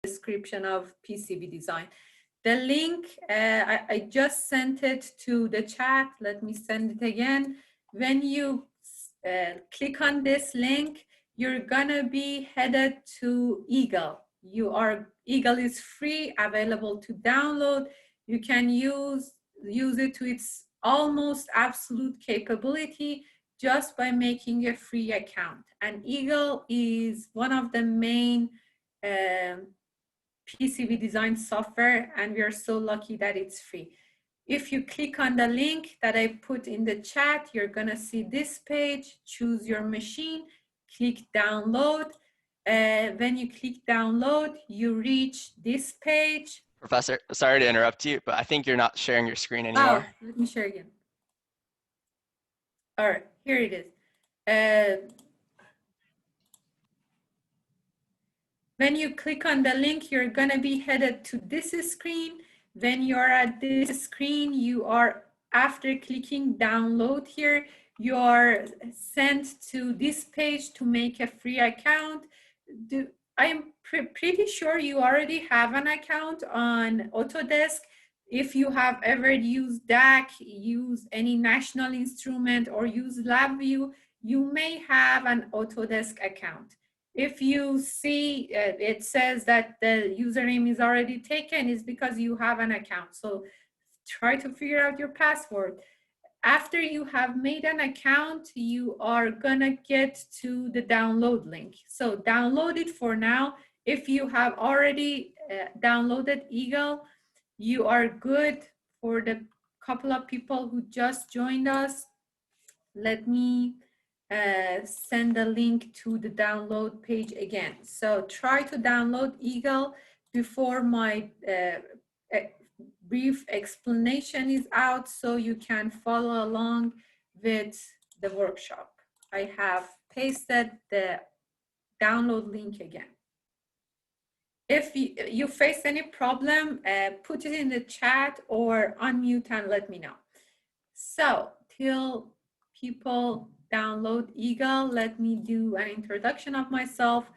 description of PCB design. The link, I just sent it to the chat. Let me send it again. When you click on this link, you're gonna be headed to Eagle. Eagle is free, available to download. You can use it to its almost absolute capability just by making a free account. And Eagle is one of the main PCB design software, and we are so lucky that it's free. If you click on the link that I put in the chat, you're gonna see this page. Choose your machine, click download. When you click download, you reach this page. Professor, sorry to interrupt you, but I think you're not sharing your screen anymore. Oh, let me share again. All right, here it is. When you click on the link, you're gonna be headed to this screen. When you're at this screen, you are, after clicking download here, you are sent to this page to make a free account. I'm pretty sure you already have an account on Autodesk. If you have ever used DAC, use any National Instrument, or use LabVIEW, you may have an Autodesk account. If you see it says that the username is already taken, it's because you have an account. So try to figure out your password. After you have made an account, you are gonna get to the download link. So download it for now. If you have already downloaded Eagle, you are good. For the couple of people who just joined us, let me send the link to the download page again. So try to download Eagle before my brief explanation is out, so you can follow along with the workshop. I have pasted the download link again. If you face any problem, put it in the chat or unmute and let me know. So till people download Eagle, let me do an introduction of myself.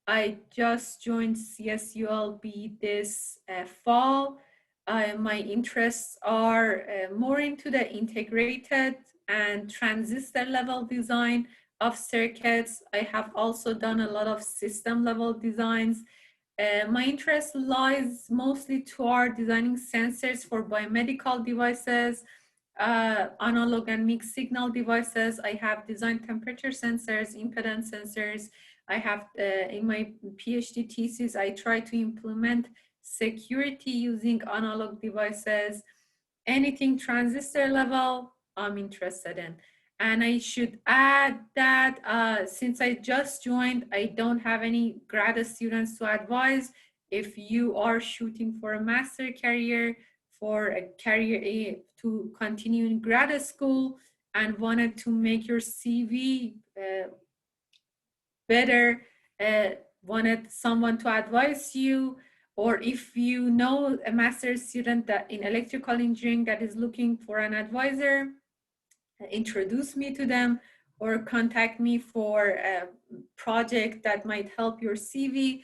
I just joined CSULB this fall. My interests are more into the integrated and transistor level design of circuits. I have also done a lot of system level designs. My interest lies mostly toward designing sensors for biomedical devices, analog and mixed signal devices. I have designed temperature sensors, impedance sensors. I have, in my PhD thesis, I try to implement security using analog devices. Anything transistor level, I'm interested in. And I should add that since I just joined, I don't have any grad students to advise. If you are shooting for a master career, for a career to continue in grad school and wanted to make your CV better, wanted someone to advise you, or if you know a master's student that in electrical engineering that is looking for an advisor, introduce me to them or contact me for a project that might help your CV.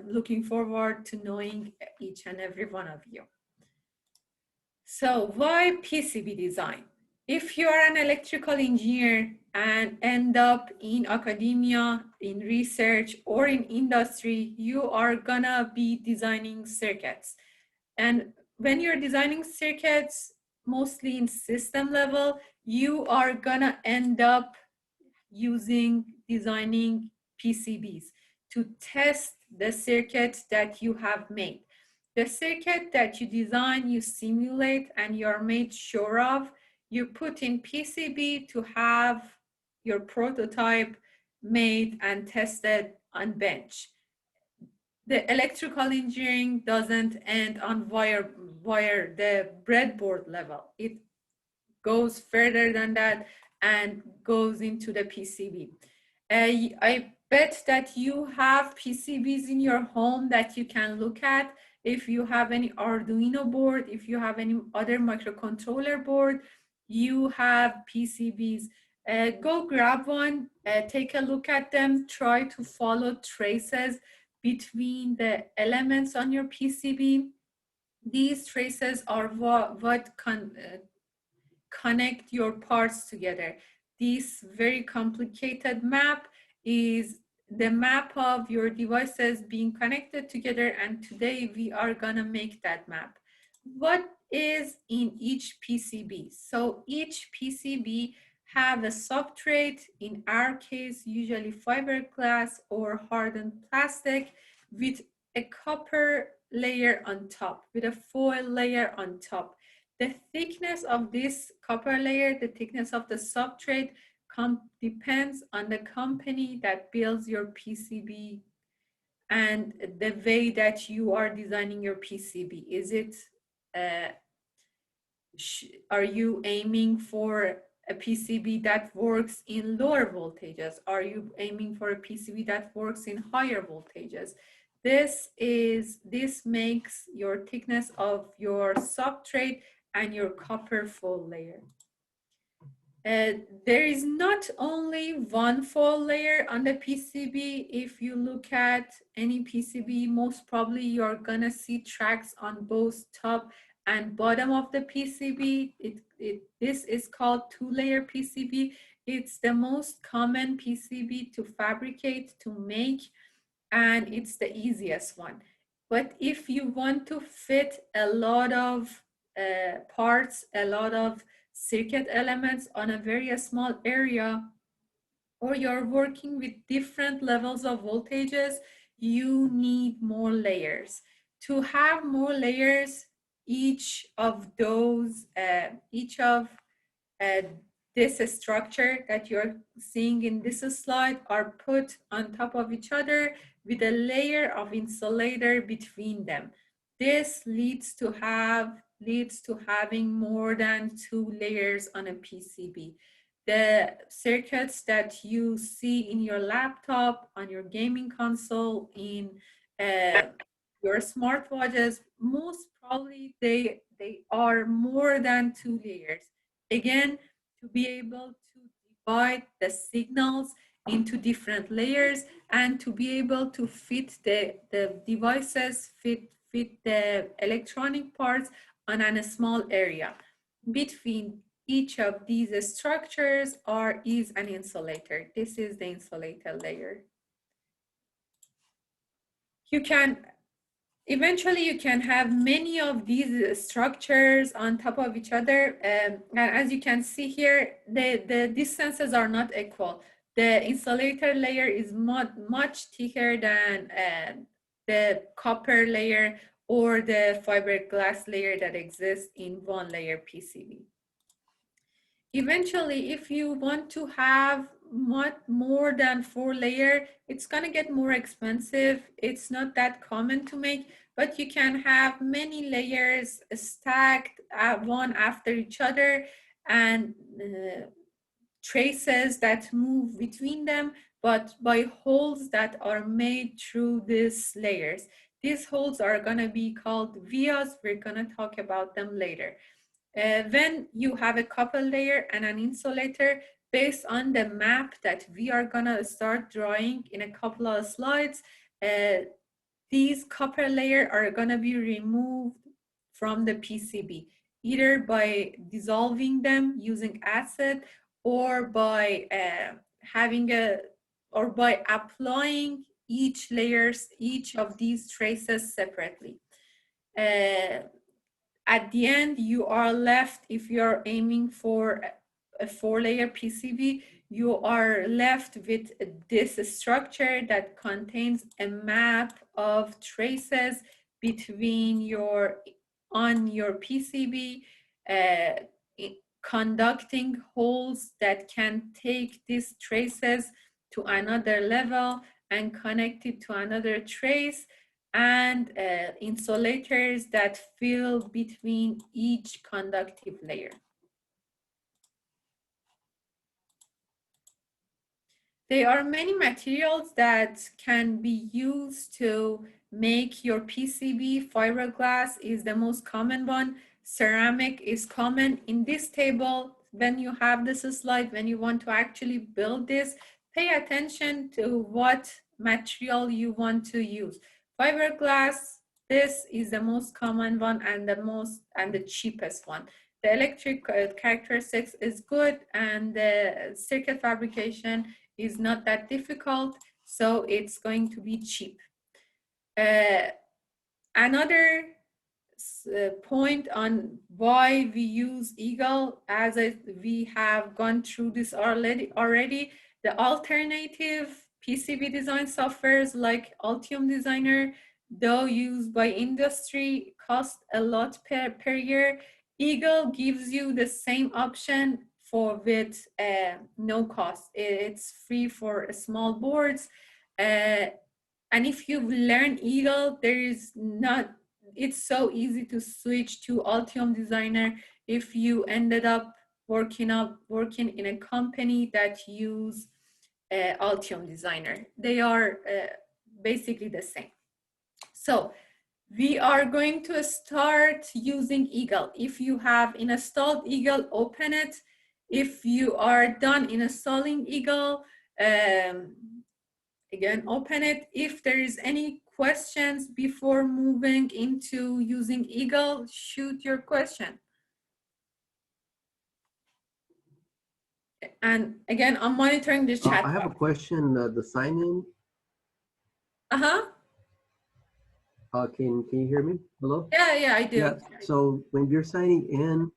Looking forward to knowing each and every one of you. So why PCB design? If you are an electrical engineer and end up in academia, in research, or in industry, you are gonna be designing circuits. And when you're designing circuits, mostly in system level, you are gonna end up designing PCBs to test the circuit that you have made. The circuit that you design, you simulate, and you're made sure of, you put in PCB to have your prototype made and tested on bench. The electrical engineering doesn't end on the breadboard level. It goes further than that and goes into the PCB. I bet that you have PCBs in your home that you can look at. If you have any Arduino board, if you have any other microcontroller board, you have PCBs. Go grab one, take a look at them, try to follow traces. between the elements on your PCB. These traces are what connect your parts together. This very complicated map is the map of your devices being connected together, and today we are gonna make that map. What is in each PCB? So each PCB have a substrate, in our case usually fiberglass or hardened plastic, with a copper layer on top, with a foil layer on top. The thickness of this copper layer, the thickness of the substrate, depends on the company that builds your PCB and the way that you are designing your PCB. Is it, are you aiming for a PCB that works in lower voltages? Are you aiming for a PCB that works in higher voltages? This makes your thickness of your substrate and your copper foil layer. There is not only one foil layer on the PCB. If you look at any PCB, most probably you're gonna see tracks on both top and bottom of the PCB. This is called two-layer PCB. It's the most common PCB to fabricate, to make, and it's the easiest one. But if you want to fit a lot of parts, a lot of circuit elements on a very small area, or you're working with different levels of voltages, you need more layers. To have more layers, each of uh, this structure that you're seeing in this slide are put on top of each other with a layer of insulator between them. This leads to having more than 2 layers on a PCB. The circuits that you see in your laptop, on your gaming console, in your smartwatches, most probably they are more than 2 layers. Again, to be able to divide the signals into different layers and to be able to fit the devices, fit the electronic parts on a small area. Between each of these structures is an insulator. This is the insulator layer. Eventually, you can have many of these structures on top of each other. And as you can see here, the distances are not equal. The insulator layer is much thicker than the copper layer or the fiberglass layer that exists in one layer PCB. Eventually, if you want to have more than 4 layers, it's going to get more expensive. It's not that common to make, but you can have many layers stacked one after each other, and traces that move between them, but by holes that are made through these layers. These holes are going to be called vias. We're going to talk about them later. When you have a copper layer and an insulator, based on the map that we are gonna start drawing in a couple of slides, these copper layer are gonna be removed from the PCB, either by dissolving them using acid or by by applying each of these traces separately. At the end, you are left, if you're aiming for a 4-layer PCB, you are left with this structure that contains a map of traces on your PCB, conducting holes that can take these traces to another level and connect it to another trace, and insulators that fill between each conductive layer. There are many materials that can be used to make your PCB. Fiberglass is the most common one. Ceramic is common. In this table, when you have this slide, when you want to actually build this, pay attention to what material you want to use. Fiberglass, this is the most common one and the cheapest one. The electric characteristics is good, and the circuit fabrication is not that difficult, so it's going to be cheap. Another point on why we use Eagle, as we have gone through this already, the alternative PCB design softwares like Altium Designer, though used by industry, cost a lot per year. Eagle gives you the same option with no cost. It's free for small boards. And if you learn Eagle, it's so easy to switch to Altium Designer if you ended up working in a company that use Altium Designer. They are basically the same. So we are going to start using Eagle. If you have installed Eagle, open it. If you are done installing Eagle, again, open it. If there is any questions before moving into using Eagle, shoot your question. And again, I'm monitoring the chat. I have a question. The sign-in. Can you hear me? Hello? Yeah, I do. Yeah. So when you're signing in,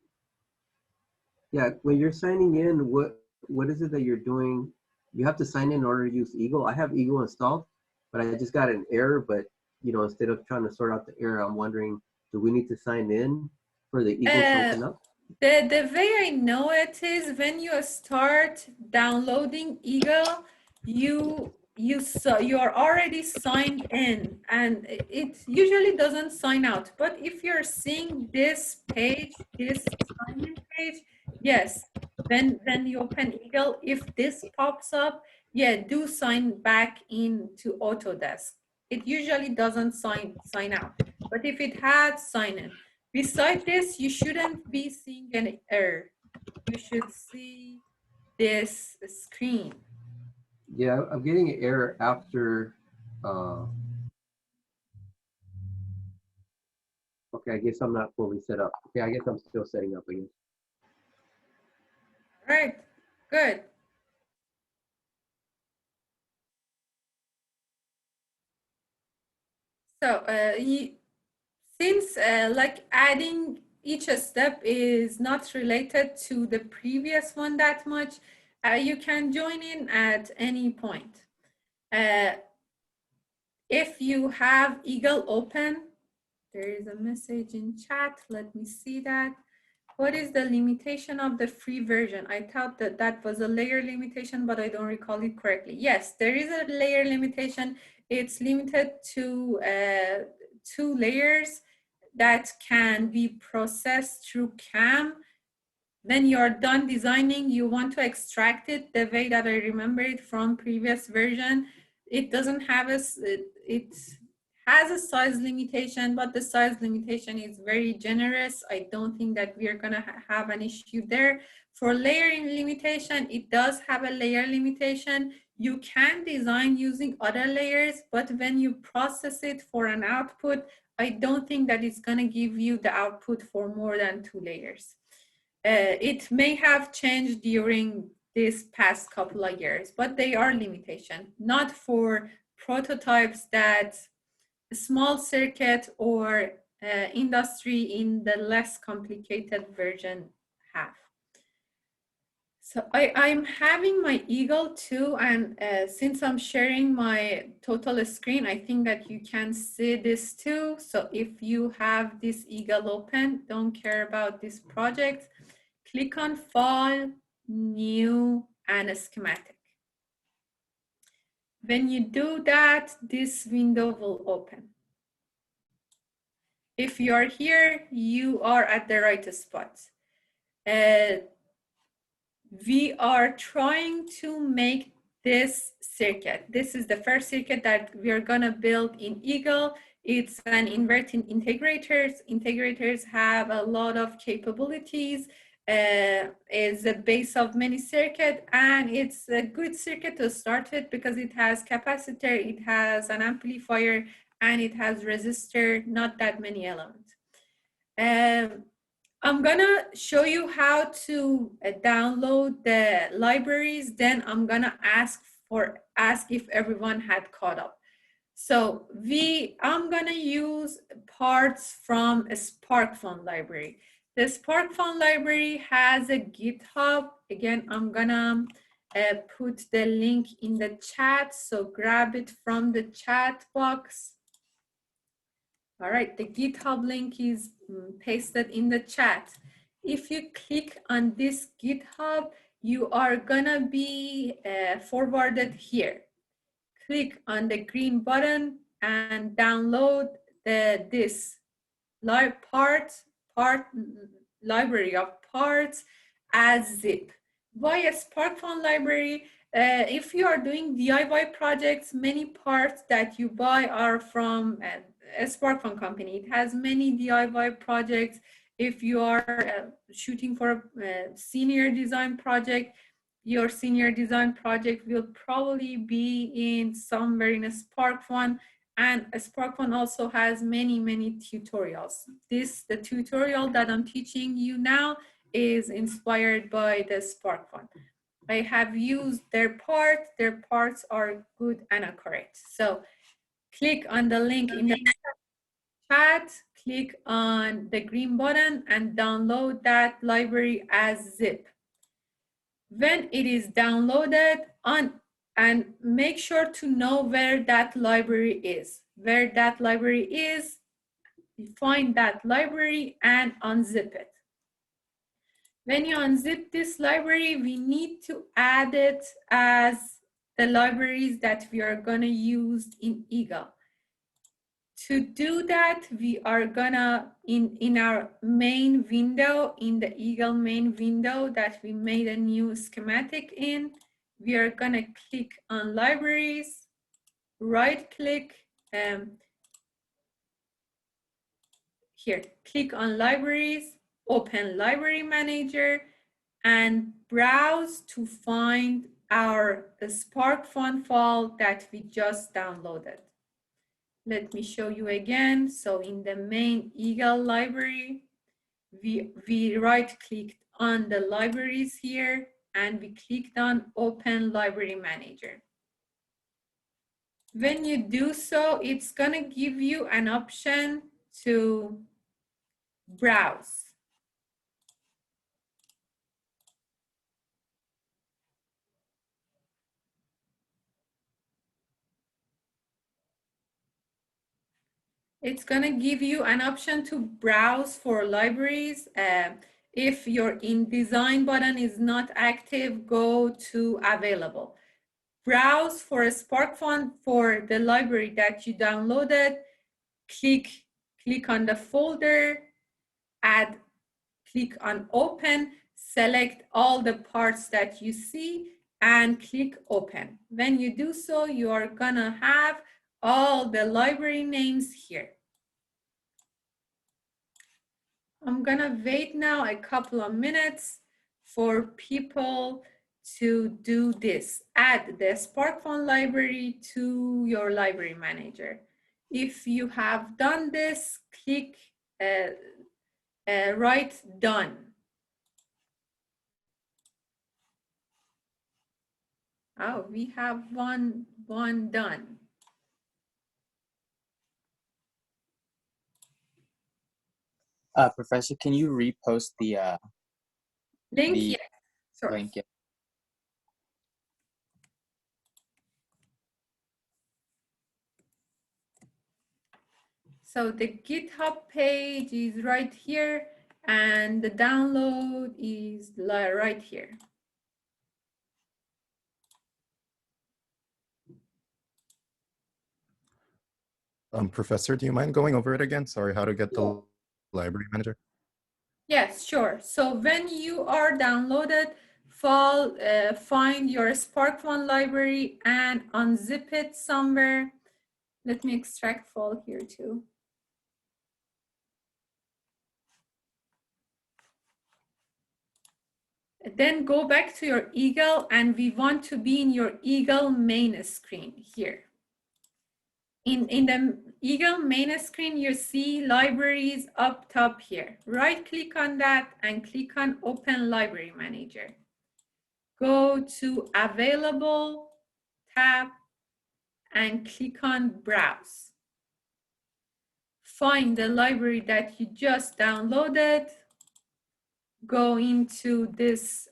what is it that you're doing? You have to sign in order to use Eagle. I have Eagle installed, but I just got an error. But instead of trying to sort out the error, I'm wondering, do we need to sign in for the Eagle to open up? The way I know it is when you start downloading Eagle, you are already signed in, and it usually doesn't sign out. But if you're seeing this page, this sign-in page, yes, when you open Eagle, if this pops up, yeah, do sign back into Autodesk. It usually doesn't sign out, but if it had, sign in. Besides this, you shouldn't be seeing an error. You should see this screen. Yeah, I'm getting an error after. Okay, I guess I'm not fully set up. Okay, I guess I'm still setting up again. All right, good. So since like adding each step is not related to the previous one that much, you can join in at any point. If you have Eagle open, there is a message in chat. Let me see that. What is the limitation of the free version? I thought that was a layer limitation, but I don't recall it correctly. Yes, there is a layer limitation. It's limited to 2 layers that can be processed through CAM. When you're done designing, you want to extract it the way that I remember it from previous version. It doesn't have it has a size limitation, but the size limitation is very generous. I don't think that we are gonna have an issue there. For layering limitation, it does have a layer limitation. You can design using other layers, but when you process it for an output, I don't think that it's gonna give you the output for more than 2 layers. It may have changed during this past couple of years, but they are limitation, not for prototypes that small circuit or industry in the less complicated version have. So I'm having my Eagle too, and since I'm sharing my total screen, I think that you can see this too. So if you have this Eagle open, don't care about this project, click on File, New, and Schematic. When you do that, this window will open. If you are here, you are at the right spot. We are trying to make this circuit. This is the first circuit that we are gonna build in Eagle. It's an inverting integrators. Integrators have a lot of capabilities. is the base of many circuit, and it's a good circuit to start with because it has capacitor, it has an amplifier, and it has resistor, not that many elements. I'm gonna show you how to download the libraries, then I'm gonna ask if everyone had caught up. So I'm gonna use parts from a SparkFun library. The SparkFun library has a GitHub. Again, I'm gonna put the link in the chat, so grab it from the chat box. All right, the GitHub link is pasted in the chat. If you click on this GitHub, you are gonna be forwarded here. Click on the green button and download this library of parts as zip. Via SparkFun library, if you are doing DIY projects, many parts that you buy are from a SparkFun company. It has many DIY projects. If you are shooting for a senior design project, your senior design project will probably be in somewhere in a SparkFun, and SparkFun also has many tutorials. The tutorial that I'm teaching you now is inspired by the SparkFun. I have used their parts are good and accurate. So click on the link in the chat, click on the green button and download that library as zip. When it is downloaded and make sure to know where that library is. Where that library is, you find that library and unzip it. When you unzip this library, we need to add it as the libraries that we are gonna use in Eagle. To do that, we are gonna, in our main window, in the Eagle main window that we made a new schematic in, we are gonna click on libraries, right click, here, click on libraries, open library manager, and browse to find our SparkFun file that we just downloaded. Let me show you again. So in the main Eagle library, we right-clicked on the libraries here, and we clicked on Open Library Manager. When you do so, it's gonna give you an option to browse. It's gonna give you an option to browse for libraries. If your InDesign button is not active, go to Available. Browse for a SparkFun for the library that you downloaded. Click on the folder, click on Open, select all the parts that you see, and click Open. When you do so, you are gonna have all the library names here. I'm gonna wait now a couple of minutes for people to do this. Add the SparkFun library to your library manager. If you have done this, click write done. Oh, we have one done. Professor, can you repost the Link? Yes, sure. link? Yeah. So the GitHub page is right here, and the download is right here. Professor, do you mind going over it again? Sorry, how to get the library manager? Yes, sure. So when you are downloaded, find your SparkFun library and unzip it somewhere. Let me extract file here too. Then go back to your Eagle, and we want to be in your Eagle main screen here. In the Eagle main screen, you see libraries up top here. Right click on that and click on Open Library Manager. Go to Available tab and click on Browse. Find the library that you just downloaded. Go into this,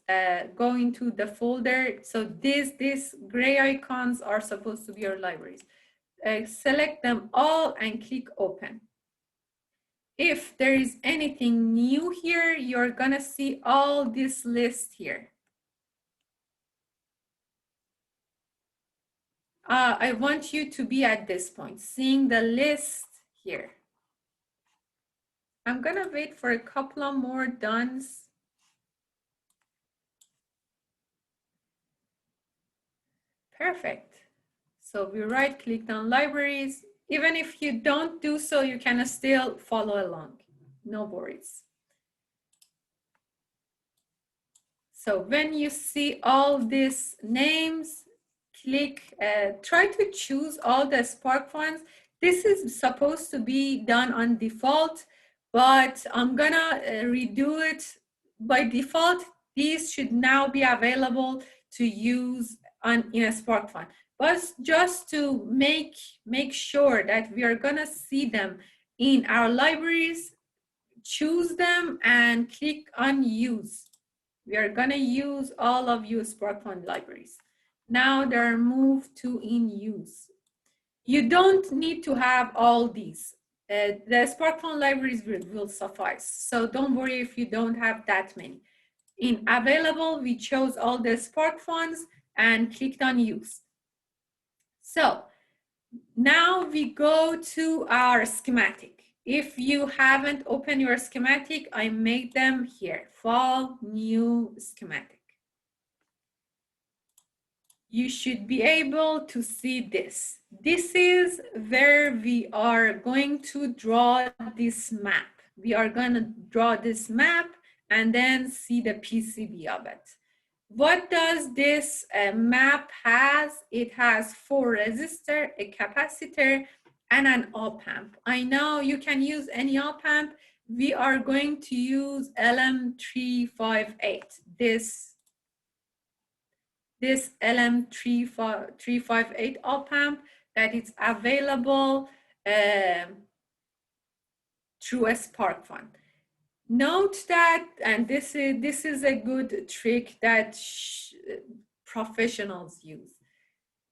go into the folder. So these gray icons are supposed to be your libraries. Select them all and click Open. If there is anything new here, you're gonna see all this list here. I want you to be at this point, seeing the list here. I'm gonna wait for a couple of more dones. Perfect. So we right clicked on libraries. Even if you don't do so, you can still follow along. No worries. So when you see all these names, click, try to choose all the Spark ones. This is supposed to be done on default, but I'm gonna redo it. By default, these should now be available to use in a Spark fund. But just to make sure that we are gonna see them in our libraries, choose them and click on Use. We are gonna use all of your Spark fund libraries. Now they're moved to in use. You don't need to have all these. The Spark fund libraries will suffice. So don't worry if you don't have that many. In available, we chose all the Spark funds and clicked on use. So now we go to our schematic. If you haven't opened your schematic, I made them here. File, new schematic. You should be able to see this. This is where we are going to draw this map. We are going to draw this map and then see the PCB of it. What does this map has? It has 4 resistors, a capacitor, and an op-amp. I know you can use any op-amp. We are going to use LM358. This LM358 op-amp that is available through a Spark fund. Note that, and this is a good trick that professionals use.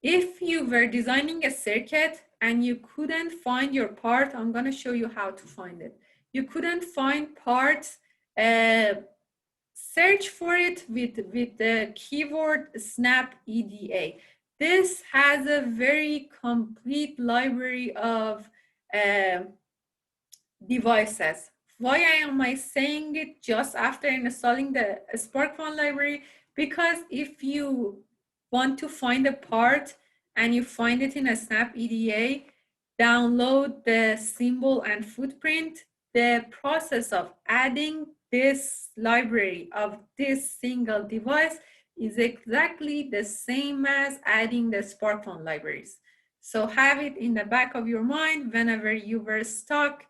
If you were designing a circuit and you couldn't find your part, I'm going to show you how to find it. You couldn't find parts, search for it with the keyword snap EDA. This has a very complete library of devices. Why am I saying it just after installing the Spark fund library? Because if you want to find a part and you find it in a snap EDA, download the symbol and footprint. The process of adding this library of this single device is exactly the same as adding the Spark fund libraries. So have it in the back of your mind. Whenever you were stuck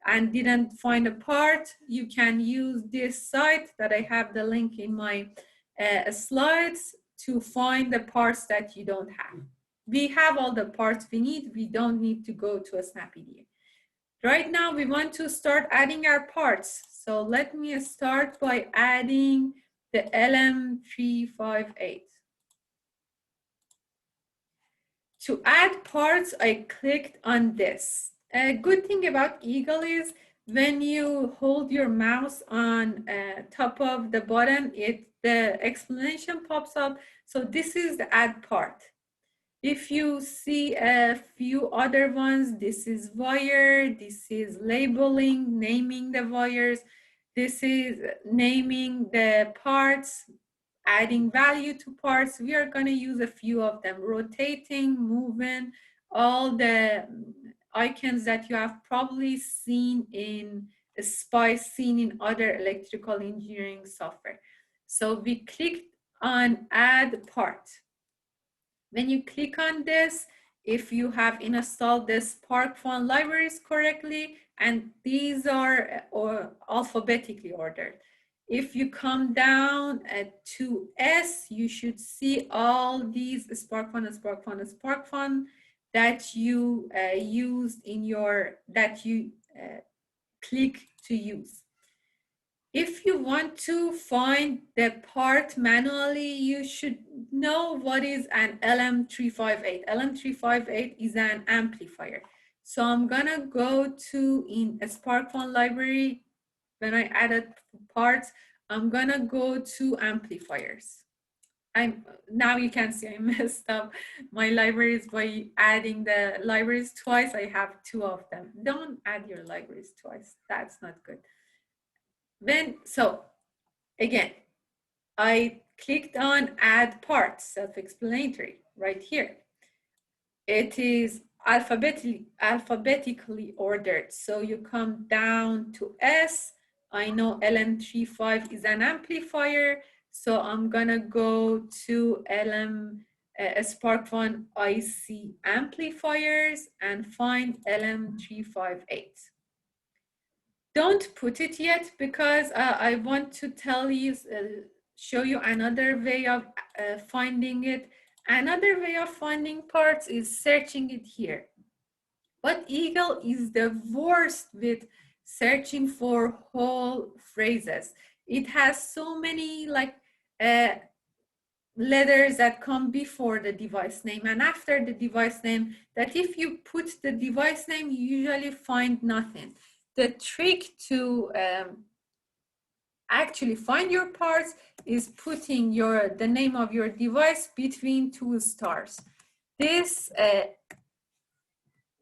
and didn't find a part, you can use this site that I have the link in my slides to find the parts that you don't have. We have all the parts we need. We don't need to go to a snap EDA. Right now, we want to start adding our parts. So let me start by adding the LM358. To add parts, I clicked on this. A good thing about Eagle is when you hold your mouse on top of the button, the explanation pops up. So this is the add part. If you see a few other ones, this is wire, this is labeling, naming the wires, this is naming the parts, adding value to parts. We are going to use a few of them: rotating, moving, all the icons that you have probably seen in SPICE, seen in other electrical engineering software. So we clicked on add part. When you click on this, if you have installed the SparkFun libraries correctly, and these are alphabetically ordered. If you come down to S, you should see all these SparkFun that you used in your, that you click to use. If you want to find the part manually, you should know what is an LM358. LM358 is an amplifier. So I'm gonna go to in a SparkFun library. When I added parts, I'm gonna go to amplifiers. Now you can see I messed up my libraries by adding the libraries twice. I have 2 of them. Don't add your libraries twice. That's not good. So again, I clicked on add parts, self-explanatory, right here. It is alphabetically ordered. So you come down to S. I know LM35 is an amplifier. So I'm gonna go to SparkFun IC amplifiers and find LM358. Don't put it yet because I want to tell you, show you another way of finding it. Another way of finding parts is searching it here. But Eagle is the worst with searching for whole phrases. It has so many like letters that come before the device name and after the device name that if you put the device name, you usually find nothing. The trick to actually find your parts is putting the name of your device between 2 stars. This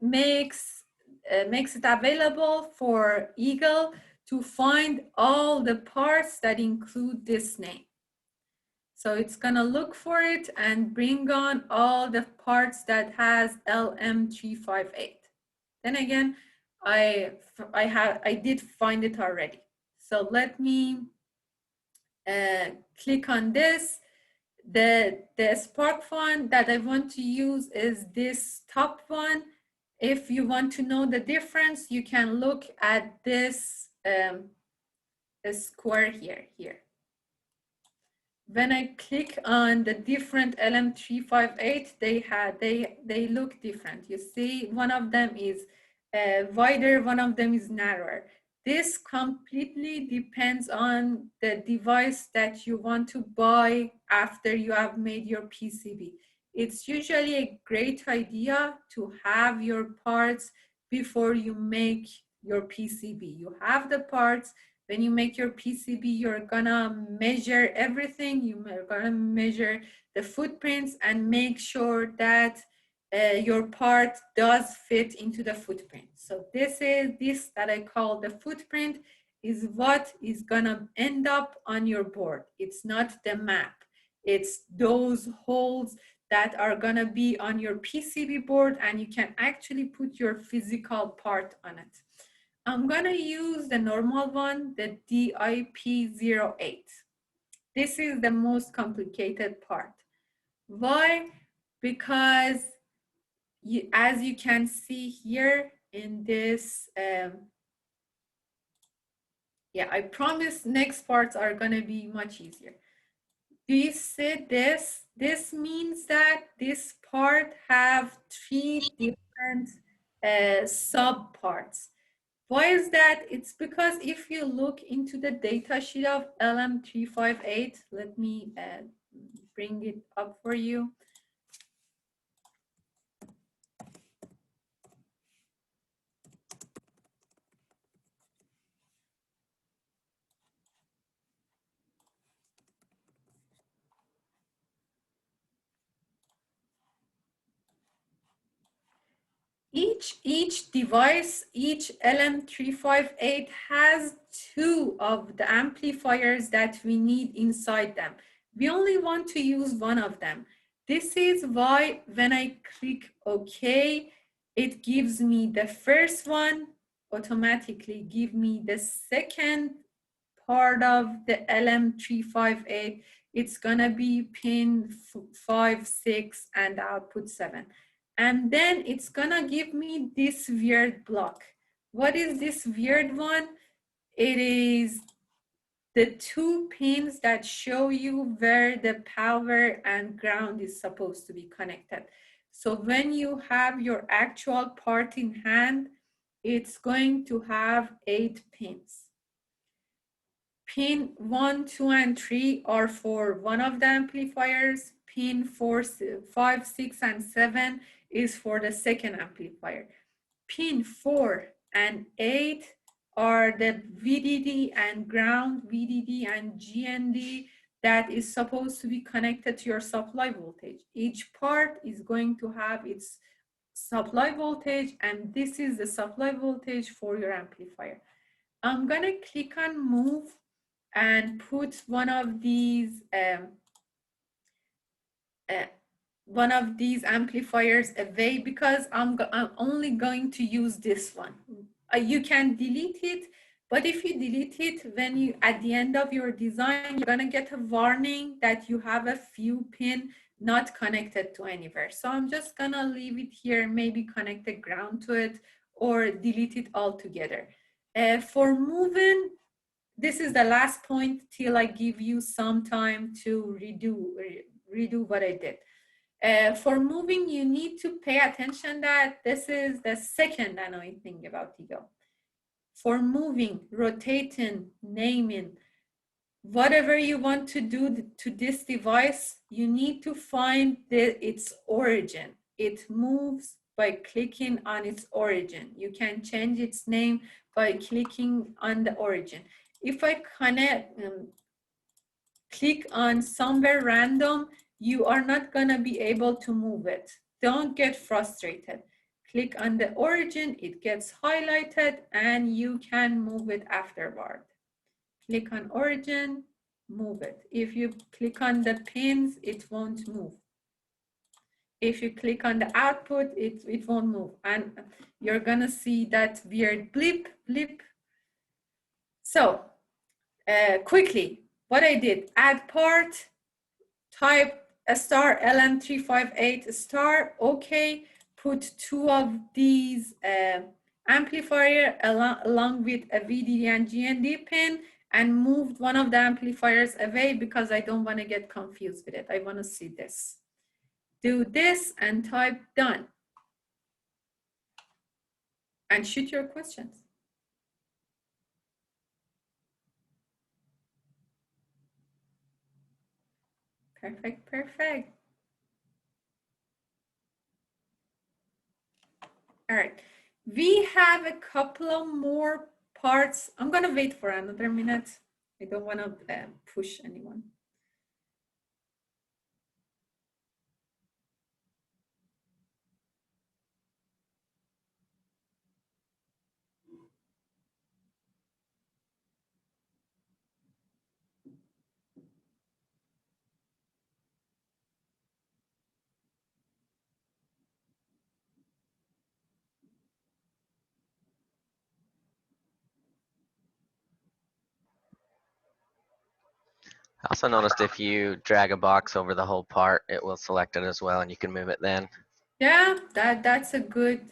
makes it available for Eagle to find all the parts that include this name. So it's gonna look for it and bring on all the parts that has LM358. Then again, I did find it already. So let me click on this. The SparkFun that I want to use is this top one. If you want to know the difference, you can look at this square here. When I click on the different LM358, they look different. You see, one of them is wider, one of them is narrower. This completely depends on the device that you want to buy after you have made your PCB. It's usually a great idea to have your parts before you make your PCB. You have the parts. When you make your PCB, you're gonna measure everything. You're gonna measure the footprints and make sure that your part does fit into the footprint. So this that I call the footprint is what is gonna end up on your board. It's not the map. It's those holes that are gonna be on your PCB board and you can actually put your physical part on it. I'm gonna use the normal one, the DIP08. This is the most complicated part. Why? Because as you can see here in this, yeah, I promise next parts are gonna be much easier. Do you see this? This means that this part have 3 different sub parts. Why is that? It's because if you look into the data sheet of LM358, let me bring it up for you. Each device, each LM358 has 2 of the amplifiers that we need inside them. We only want to use one of them. This is why when I click OK, it gives me the first one, automatically give me the second part of the LM358. It's gonna be pin 5, 6, and output 7. And then it's gonna give me this weird block. What is this weird one? It is the 2 pins that show you where the power and ground is supposed to be connected. So when you have your actual part in hand, it's going to have 8 pins. Pin 1, 2, and 3 are for one of the amplifiers. Pin 4, 5, 6, and 7 is for the second amplifier. Pin 4 and 8 are the VDD and ground, VDD and GND that is supposed to be connected to your supply voltage. Each part is going to have its supply voltage, and this is the supply voltage for your amplifier. I'm gonna click on move and put one of these amplifiers away because I'm only going to use this one. You can delete it, but if you delete it, when you at the end of your design, you're gonna get a warning that you have a few pin not connected to anywhere. So I'm just gonna leave it here, maybe connect the ground to it or delete it altogether. For moving, this is the last point till I give you some time to redo what I did. For moving, you need to pay attention that this is the second annoying thing about Ego. For moving, rotating, naming, whatever you want to do to this device, you need to find its origin. It moves by clicking on its origin. You can change its name by clicking on the origin. If I click on somewhere random, you are not gonna be able to move it. Don't get frustrated. Click on the origin, it gets highlighted, and you can move it afterward. Click on origin, move it. If you click on the pins, it won't move. If you click on the output, it won't move. And you're gonna see that weird blip, blip. So quickly, what I did, add part, type a star LM358 star, okay, put 2 of these amplifier along with a VDD and GND pin, and moved one of the amplifiers away because I don't want to get confused with it. I want to see this. Do this and type done. And shoot your questions. Perfect, perfect. All right, we have a couple of more parts. I'm gonna wait for another minute. I don't wanna push anyone. I also noticed if you drag a box over the whole part, it will select it as well, and you can move it then. Yeah, that's a good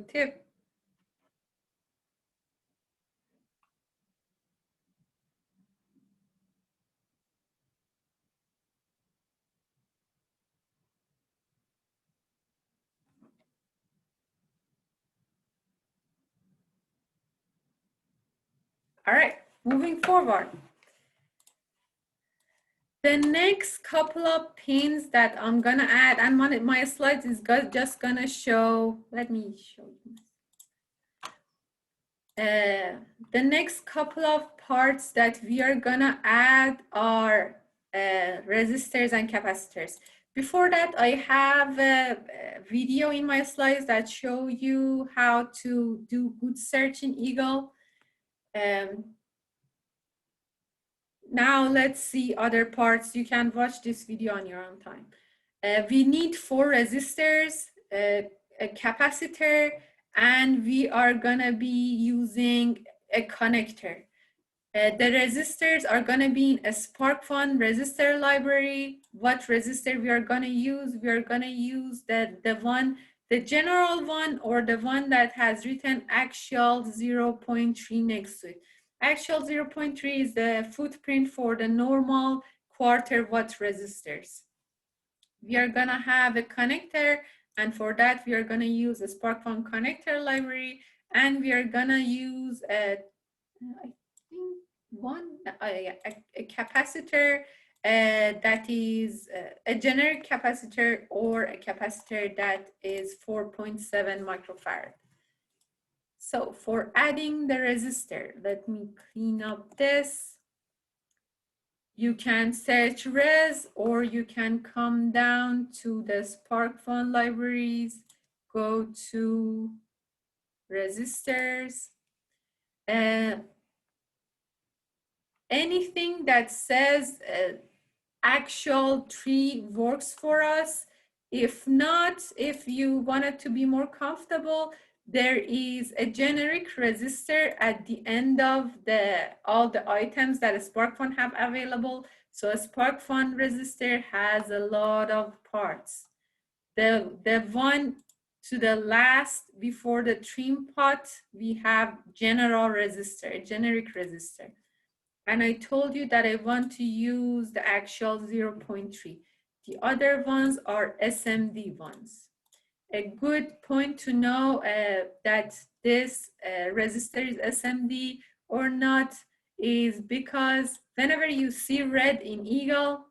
tip. All right, moving forward. The next couple of pins that I'm gonna add, and my slides is just gonna show, let me show you. The next couple of parts that we are gonna add are resistors and capacitors. Before that, I have a video in my slides that show you how to do good search in Eagle. Now let's see other parts. You can watch this video on your own time. We need 4 resistors, a capacitor, and we are gonna be using a connector. The resistors are going to be in a SparkFun resistor library. What resistor we are going to use? We are going to use the general one, or the one that has written axial 0.3 next to it. Axial 0.3 is the footprint for the normal quarter watt resistors. We are going to have a connector, and for that we are going to use a SparkFun connector library, and we are going to use I think a capacitor that is a generic capacitor, or a capacitor that is 4.7 microfarad. So for adding the resistor, let me clean up this. You can search res, or you can come down to the SparkFun libraries, go to resistors. Anything that says actual tree works for us. If not, if you wanted to be more comfortable, there is a generic resistor at the end of all the items that SparkFun have available. So a SparkFun resistor has a lot of parts. The one to the last before the trim pot, we have general resistor, generic resistor. And I told you that I want to use the actual 0.3. The other ones are SMD ones. A good point to know that this resistor is SMD or not is because whenever you see red in Eagle,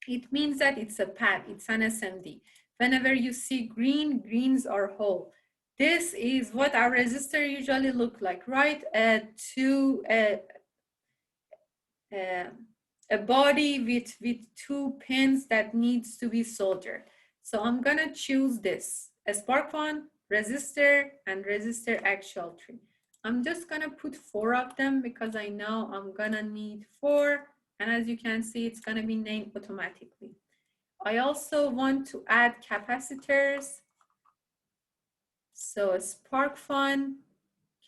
it means that it's a pad, it's an SMD. Whenever you see green, greens are whole. This is what our resistor usually look like, right? A body with two pins that needs to be soldered. So I'm gonna choose this, a SparkFun, resistor, and resistor actual tree. I'm just gonna put 4 of them because I know I'm gonna need 4. And as you can see, it's gonna be named automatically. I also want to add capacitors. So SparkFun,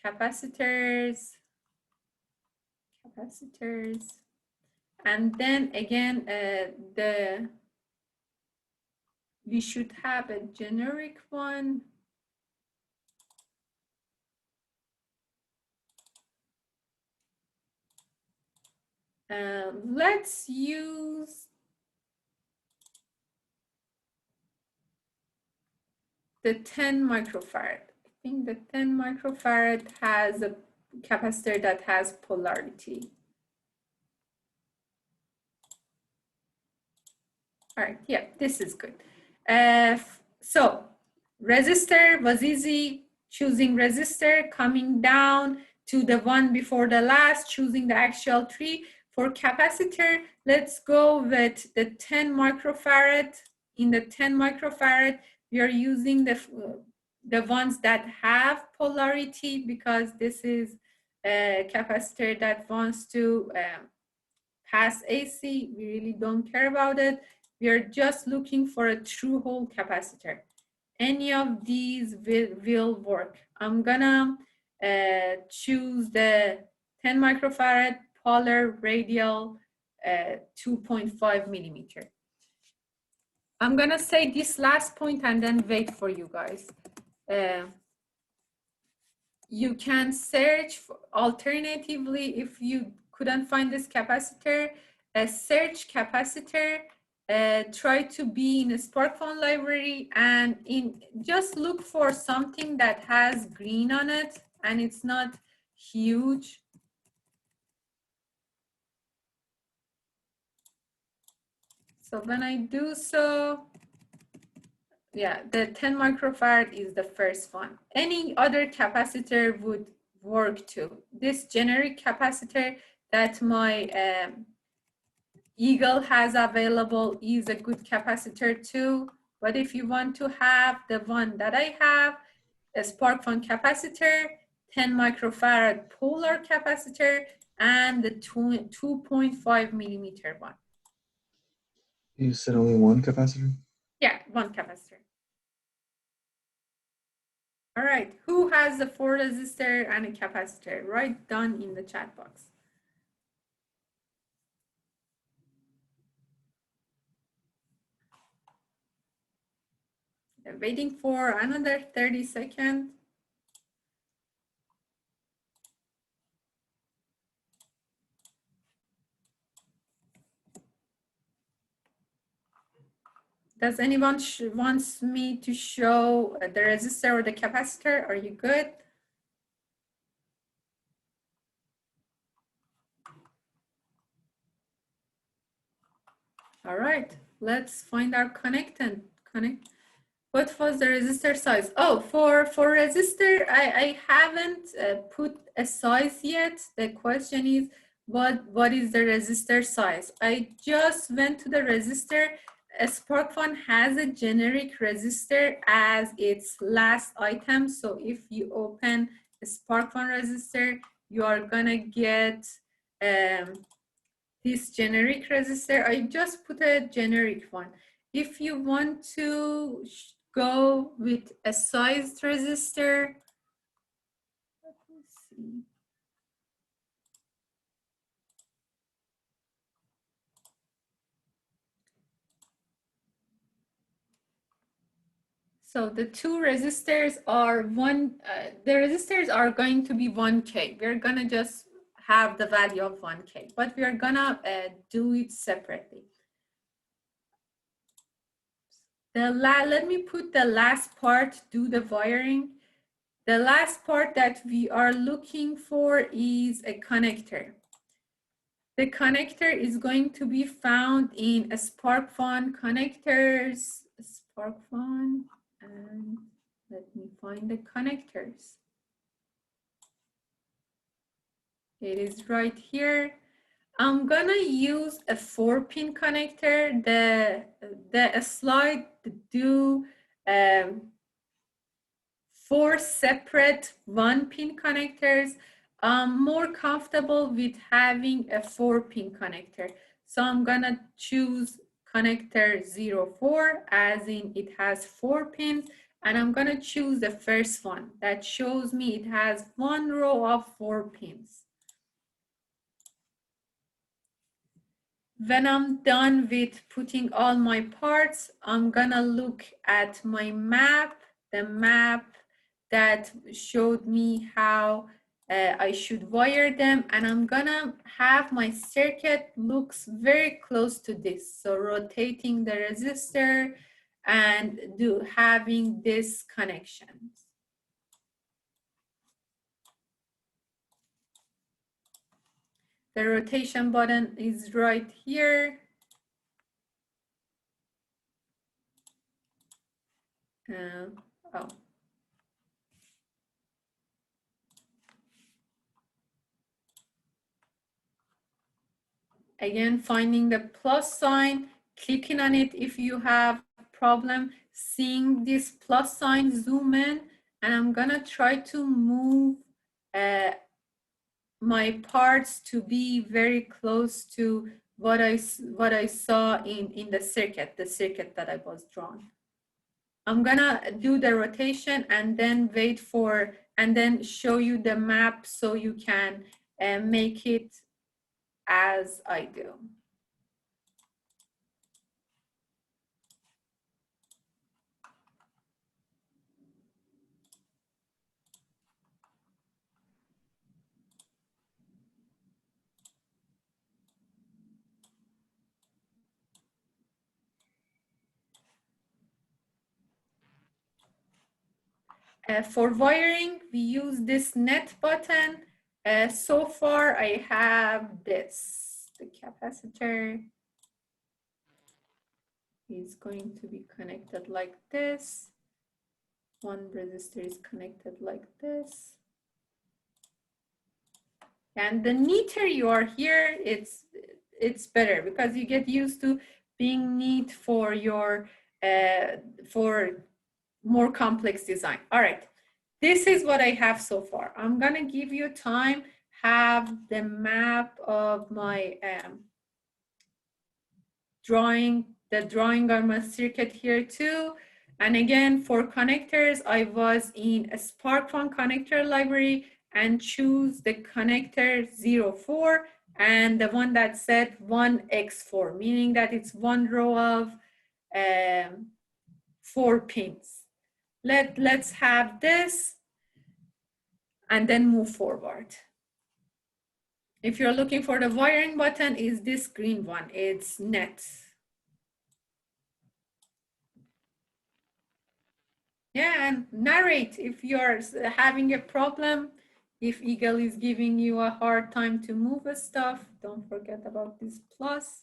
capacitors, and then again, we should have a generic one. Let's use the 10 microfarad. I think the 10 microfarad has a capacitor that has polarity. All right, yeah, this is good. So resistor was easy, choosing resistor, coming down to the one before the last, choosing the actual tree. For capacitor, let's go with the 10 microfarad. In the 10 microfarad, we are using the ones that have polarity because this is a capacitor that wants to pass AC. We really don't care about it. We are just looking for a true hole capacitor. Any of these will work. I'm gonna choose the 10 microfarad polar radial 2.5 millimeter. I'm gonna say this last point and then wait for you guys. You can search for, alternatively, if you couldn't find this capacitor, search capacitor, try to be in a SparkFun library, and just look for something that has green on it and it's not huge. So when I do so, yeah, the 10 microfarad is the first one. Any other capacitor would work too. This generic capacitor that my Eagle has available is a good capacitor too. But if you want to have the one that I have, a SparkFun capacitor, 10 microfarad polar capacitor, and the 2.5 millimeter one. You said only one capacitor? Yeah, one capacitor. All right, who has the 4 resistor and a capacitor? Write down in the chat box. Waiting for another 30 seconds. Does anyone wants me to show the resistor or the capacitor? Are you good? All right, let's find our connect. What was the resistor size? Oh, for resistor, I haven't put a size yet. The question is, what is the resistor size? I just went to the resistor. SparkFun has a generic resistor as its last item. So if you open a SparkFun resistor, you are gonna get this generic resistor. I just put a generic one. If you want to go with a sized resistor, let me see. So the two resistors are the resistors are going to be 1K. We're gonna just have the value of 1K, but we're gonna do it separately. Let me put the last part, do the wiring. The last part that we are looking for is a connector. The connector is going to be found in a SparkFun connectors, SparkFun, and let me find the connectors. It is right here. I'm gonna use a 4-pin connector. The slide do 4 separate 1-pin connectors. I'm more comfortable with having a 4-pin connector. So I'm gonna choose connector 04, as in it has 4 pins, and I'm gonna choose the first one that shows me it has 1 row of 4 pins. When I'm done with putting all my parts, I'm gonna look at my map, the map that showed me how I should wire them, and I'm gonna have my circuit looks very close to this. So rotating the resistor and having this connections. The rotation button is right here. Oh. Again, finding the plus sign, clicking on it if you have problem, seeing this plus sign, zoom in, and I'm gonna try to move my parts to be very close to what I saw in the circuit that I was drawn. I'm gonna do the rotation and then wait for, and then show you the map so you can make it as I do. For wiring, we use this net button. So far, I have this. The capacitor is going to be connected like this. One resistor is connected like this. And the neater you are here, it's better because you get used to being neat for your for more complex design. All right, this is what I have so far. I'm gonna give you time, have the map of my drawing on my circuit here too. And again, for connectors, I was in a SparkFun connector library and choose the connector 04 and the one that said 1x4, meaning that it's 1 row of 4 pins. Let's have this and then move forward. If you're looking for the wiring button, is this green one, it's net. Yeah, and narrate if you're having a problem, if Eagle is giving you a hard time to move stuff, don't forget about this plus.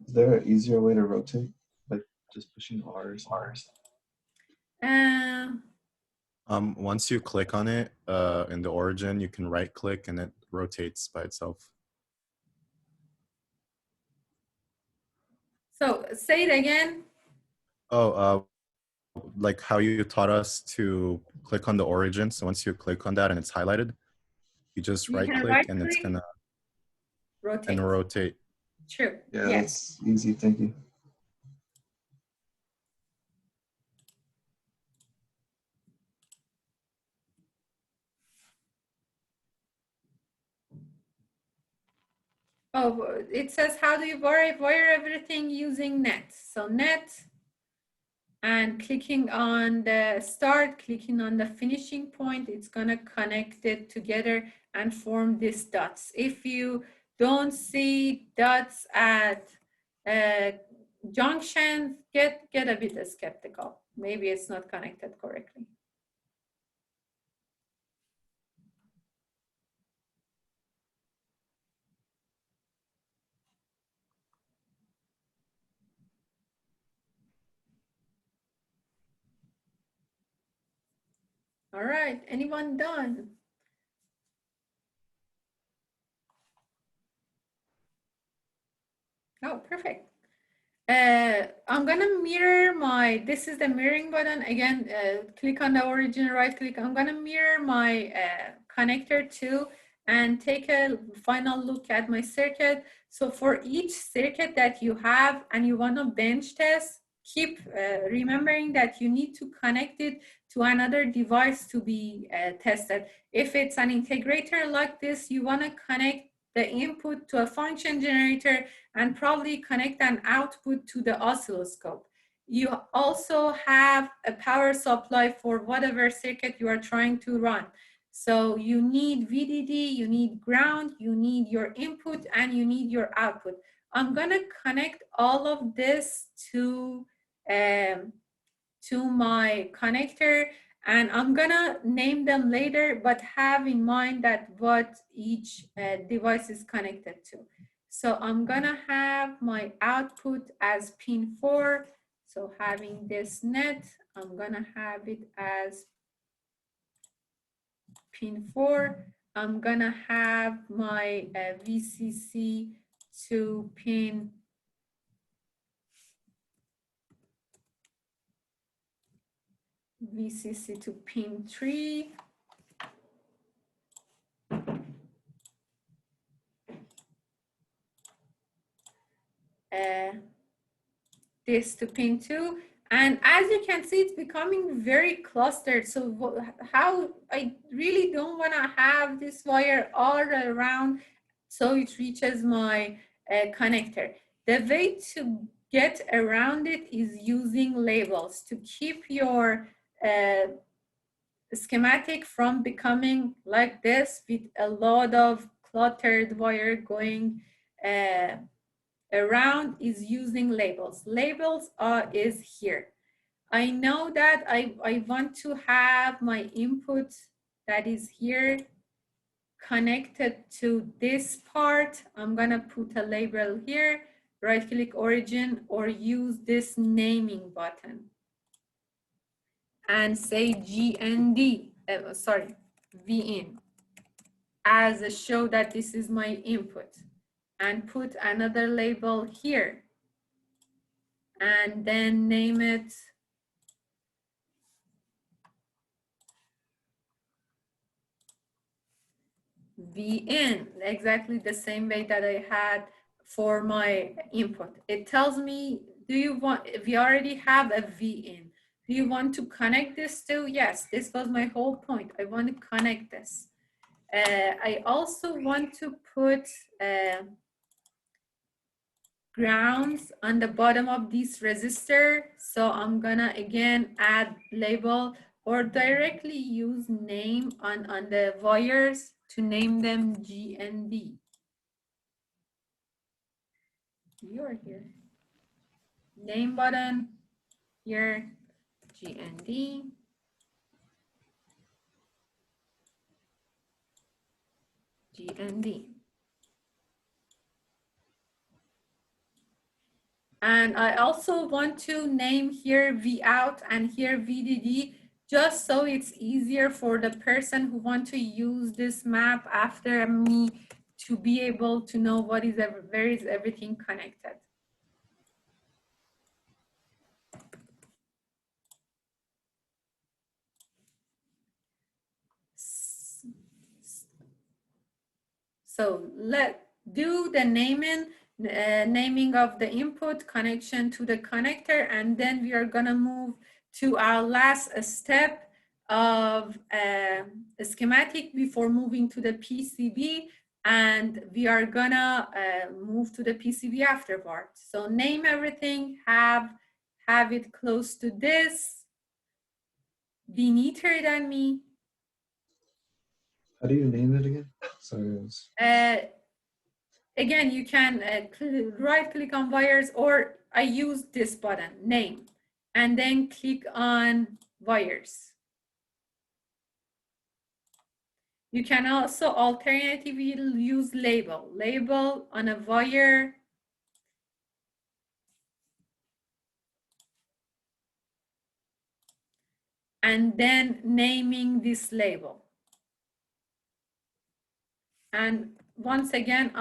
Is there an easier way to rotate? Like just pushing R's? Once you click on it in the origin, you can right click and it rotates by itself. So say it again. Oh, like how you taught us to click on the origin. So once you click on that and it's highlighted, you just You right can click and it's right-click, gonna rotate. rotate. True. Yeah, Yes. that's easy. Thank you. Oh, it says how do you wire everything using net. So net and clicking on the start, clicking on the finishing point, it's gonna connect it together and form these dots. If you don't see dots at junctions, get a bit skeptical. Maybe it's not connected correctly. All right, anyone done? Oh, perfect. I'm gonna mirror this is the mirroring button. Again, click on the origin, right click. I'm gonna mirror my connector too and take a final look at my circuit. So for each circuit that you have and you wanna bench test, keep remembering that you need to connect it to another device to be tested. If it's an integrator like this, you wanna connect the input to a function generator and probably connect an output to the oscilloscope. You also have a power supply for whatever circuit you are trying to run. So you need VDD, you need ground, you need your input, and you need your output. I'm gonna connect all of this to my connector, and I'm gonna name them later, but have in mind that what each device is connected to. So I'm gonna have my output as pin 4. So having this net, I'm gonna have it as pin 4. I'm gonna have my VCC to pin VCC to pin 3. This to pin 2, and as you can see, it's becoming very clustered. So how I really don't want to have this wire all around so it reaches my connector. The way to get around it is using labels to keep your schematic from becoming like this with a lot of cluttered wire going around. Is using labels. Labels is here. I know that I want to have my input that is here connected to this part. I'm gonna put a label here, right click origin, or use this naming button and say GND, VIN, as a show that this is my input, and put another label here and then name it V in, exactly the same way that I had for my input. It tells me, do you want, if you already have a V in, do you want to connect this to? Yes, this was my whole point. I want to connect this. I also want to put grounds on the bottom of this resistor. So I'm gonna again add label or directly use name on the wires to name them G and D. You're here. Name button here, G and D. G and D. And I also want to name here V out and here VDD, just so it's easier for the person who want to use this map after me to be able to know what is where is everything connected. So let do the naming of the input connection to the connector, and then we are gonna move to our last step of a schematic before moving to the PCB, and we are gonna move to the PCB afterwards. So name everything, have it close to this, be neater than me. How do you name it again? Sorry. Again, you can right click on wires, or I use this button, name, and then click on wires. You can also alternatively use label on a wire. And then naming this label. And once again,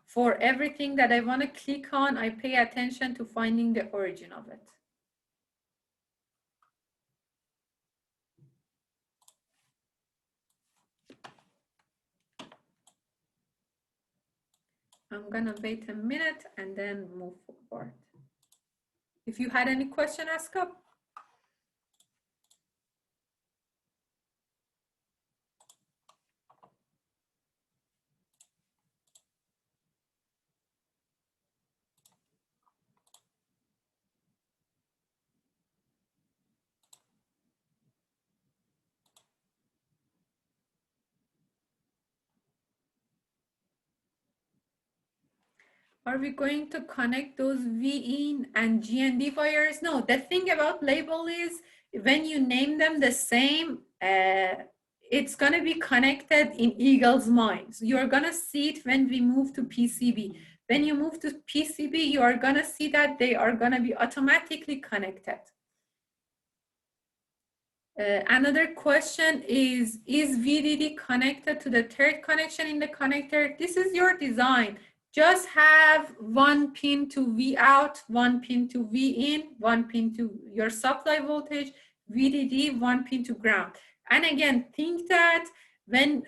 for everything that I want to click on, I pay attention to finding the origin of it. I'm gonna wait a minute and then move forward. If you had any question, ask up. Are we going to connect those V in and GND wires? No, the thing about label is when you name them the same, it's going to be connected in Eagle's mind. So you're going to see it when we move to PCB. When you move to PCB, you are going to see that they are going to be automatically connected. Another question is VDD connected to the third connection in the connector? This is your design. Just have one pin to V out, one pin to V in, one pin to your supply voltage, VDD, one pin to ground. And again, think that when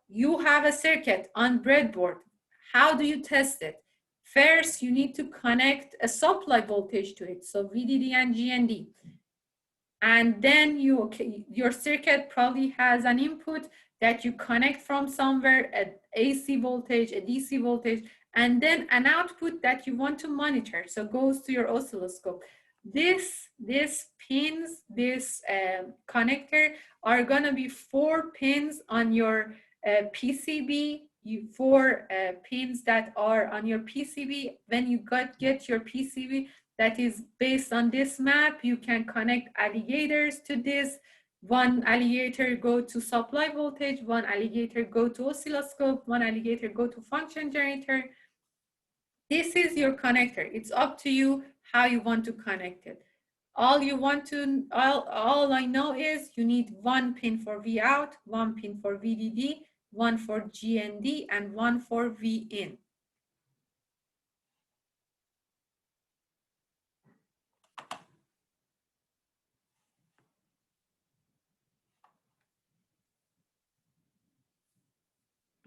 you have a circuit on breadboard, how do you test it? First, you need to connect a supply voltage to it, so VDD and GND. And then your circuit probably has an input that you connect from somewhere, an AC voltage, a DC voltage, and then an output that you want to monitor. So goes to your oscilloscope. This pins, this connector are gonna be 4 pins on your PCB. 4 pins that are on your PCB. When you get your PCB that is based on this map, you can connect alligators to this. One alligator go to supply voltage, one alligator go to oscilloscope, one alligator go to function generator. This is your connector. It's up to you how you want to connect it. All I know is you need 1 pin for V out, 1 pin for VDD, 1 for GND, and 1 for V in.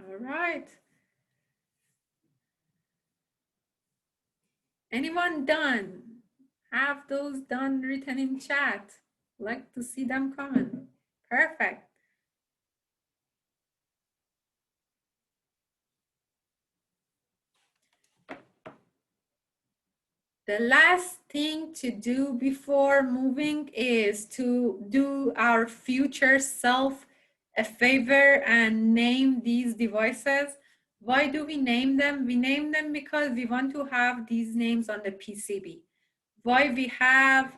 All right. Anyone done? Have those done written in chat? Like to see them comment. Perfect. The last thing to do before moving is to do our future self a favor and name these devices. Why do we name them? We name them because we want to have these names on the PCB. Why we have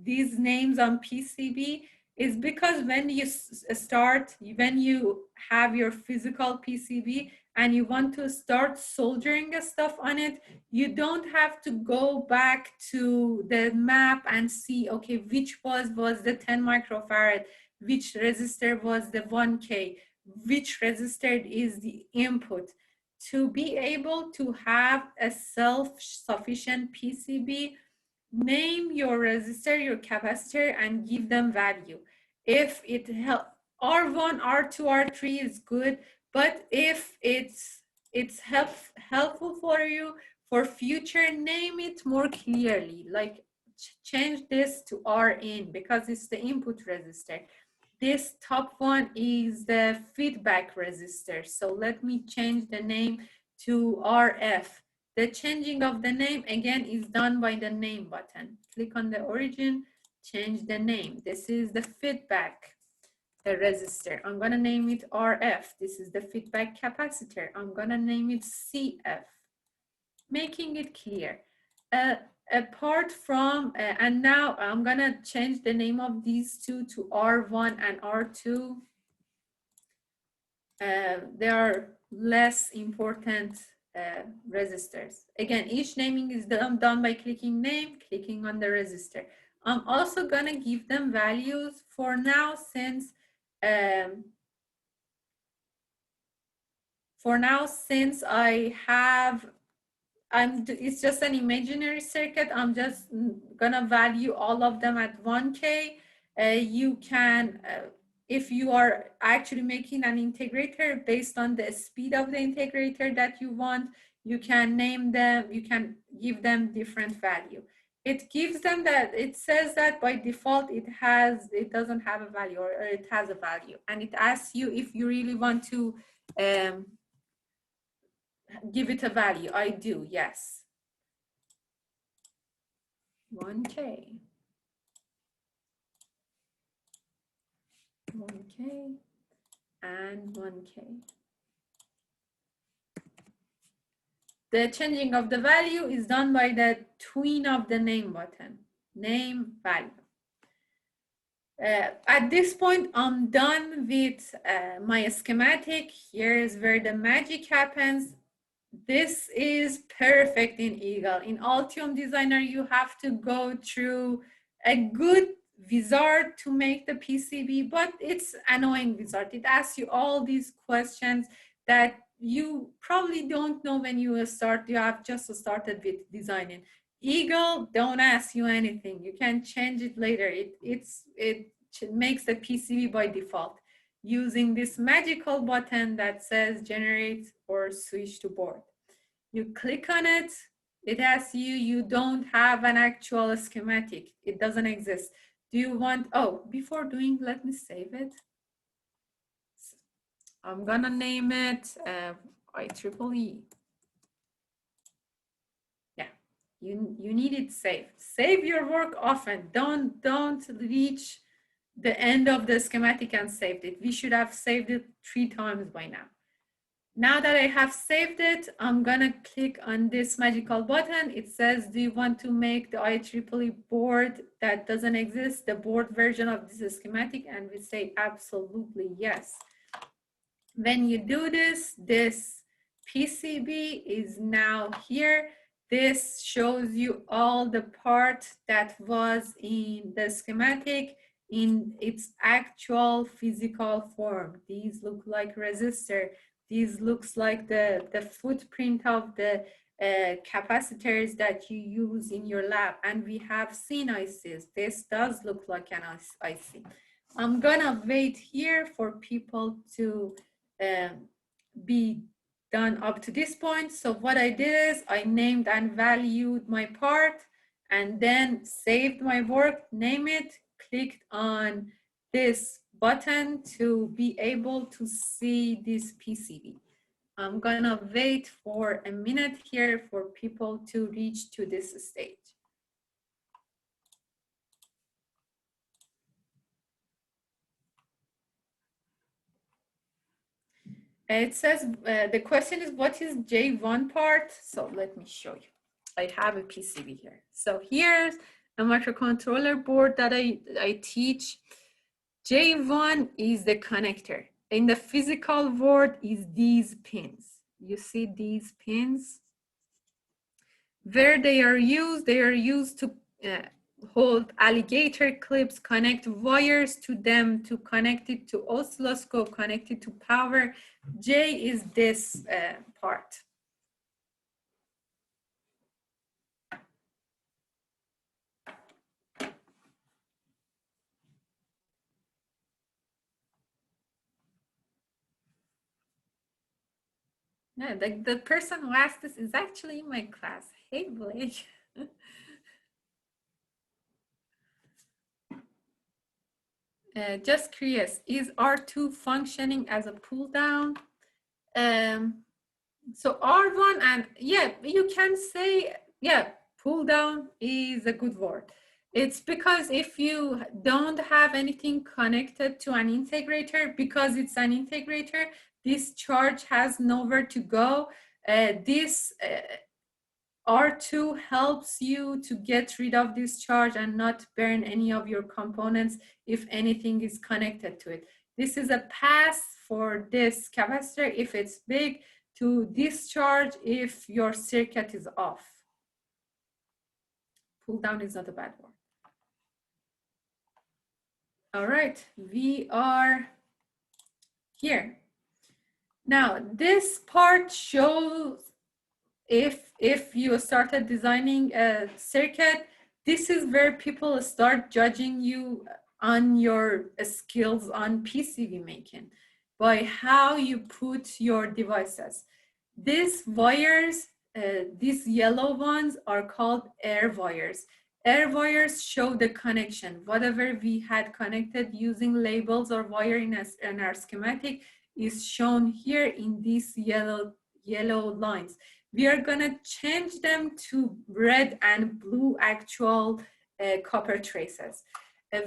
these names on PCB is because when you start, when you have your physical PCB and you want to start soldering stuff on it, you don't have to go back to the map and see, okay, which was the 10 microfarad, which resistor was the 1K, which resistor is the input. To be able to have a self-sufficient PCB, name your resistor, your capacitor, and give them value. If it help, R1, R2, R3 is good, but if it's helpful for you for future, name it more clearly, like change this to Rin because it's the input resistor. This top one is the feedback resistor. So let me change the name to RF. The changing of the name again is done by the name button. Click on the origin, change the name. This is the feedback resistor. I'm gonna name it RF. This is the feedback capacitor. I'm gonna name it CF. Making it clear. Apart from, and now I'm gonna change the name of these two to R1 and R2. They are less important resistors. Again, each naming is done by clicking name, clicking on the resistor. I'm also gonna give them values for now since I have, it's just an imaginary circuit. I'm just gonna value all of them at 1K. You can, if you are actually making an integrator based on the speed of the integrator that you want, you can name them, you can give them different value. It gives them that, it says that by default it doesn't have a value, or it has a value, and it asks you if you really want to give it a value. I do, yes. 1K. 1K and 1K. The changing of the value is done by the tween of the name button, name value. At this point, I'm done with my schematic. Here's where the magic happens. This is perfect in Eagle. In Altium Designer, you have to go through a good wizard to make the PCB, but it's annoying wizard. It asks you all these questions that you probably don't know when you start. You have just started with designing. Eagle don't ask you anything. You can change it later. It makes the PCB by default using this magical button that says generate or switch to board. You click on it, it asks you, you don't have an actual schematic. It doesn't exist. Do you want, oh, before doing, let me save it. I'm gonna name it IEEE. Yeah, you need it saved. Save your work often. Don't reach the end of the schematic and saved it. We should have saved it 3 times by now. Now that I have saved it, I'm gonna click on this magical button. It says, do you want to make the IEEE board that doesn't exist, the board version of this schematic? And we say absolutely yes. When you do this, this PCB is now here. This shows you all the part that was in the schematic in its actual physical form. These look like resistor. These looks like the footprint of the capacitors that you use in your lab. And we have seen ICs. This does look like an IC. I'm gonna wait here for people to be done up to this point. So what I did is I named and valued my part and then saved my work, name it, clicked on this button to be able to see this PCB. I'm gonna wait for a minute here for people to reach to this stage. It says, the question is, what is J1 part? So let me show you. I have a PCB here. So here's a microcontroller board that I teach. J1 is the connector. In the physical world is these pins. You see these pins? Where they are used to hold alligator clips, connect wires to them, to connect it to oscilloscope, connect it to power. J is this part. Yeah, the person who asked this is actually in my class. Hey, Blake. Just curious, is R2 functioning as a pull down? So R1, and yeah, you can say, yeah, pull down is a good word. It's because if you don't have anything connected to an integrator, because it's an integrator, this charge has nowhere to go. This R2 helps you to get rid of this charge and not burn any of your components if anything is connected to it. This is a pass for this capacitor if it's big, to discharge if your circuit is off. Pull down is not a bad word. All right, we are here. Now, this part shows if you started designing a circuit, this is where people start judging you on your skills on PCB making, by how you put your devices. These wires, these yellow ones are called air wires. Air wires show the connection. Whatever we had connected using labels or wire in our schematic is shown here in these yellow lines. We are gonna change them to red and blue actual copper traces.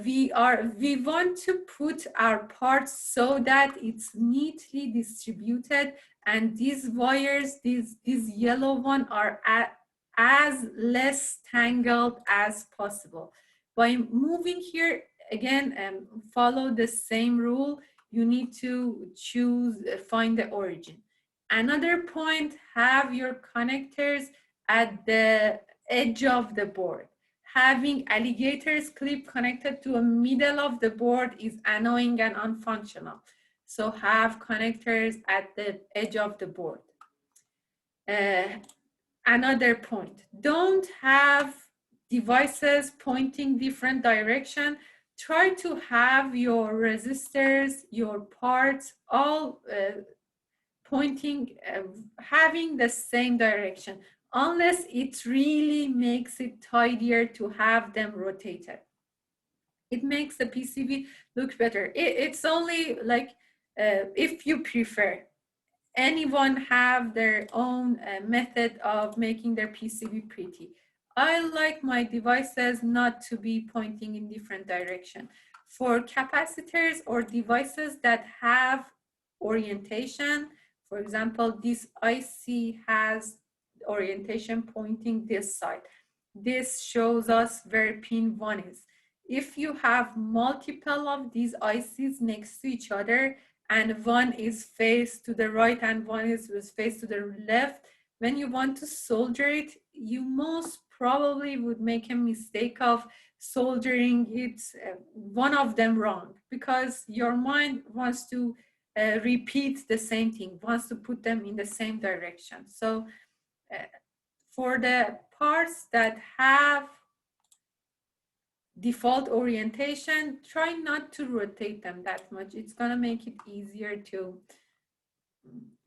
We want to put our parts so that it's neatly distributed, and these wires, these yellow one, are as less tangled as possible. By moving here, again, follow the same rule. You need to find the origin. Another point, have your connectors at the edge of the board. Having alligator's clip connected to a middle of the board is annoying and unfunctional. So have connectors at the edge of the board. Another point, don't have devices pointing different direction. Try to have your resistors, your parts, all pointing, having the same direction, unless it really makes it tidier to have them rotated. It makes the PCB look better. It's only like, if you prefer. Anyone have their own method of making their PCB pretty. I like my devices not to be pointing in different direction. For capacitors or devices that have orientation, for example, this IC has orientation pointing this side. This shows us where pin 1 is. If you have multiple of these ICs next to each other, and one is faced to the right and one is faced to the left, when you want to solder it, you most probably would make a mistake of soldering it, one of them wrong, because your mind wants to repeat the same thing, wants to put them in the same direction. So for the parts that have default orientation, try not to rotate them that much. It's gonna make it easier to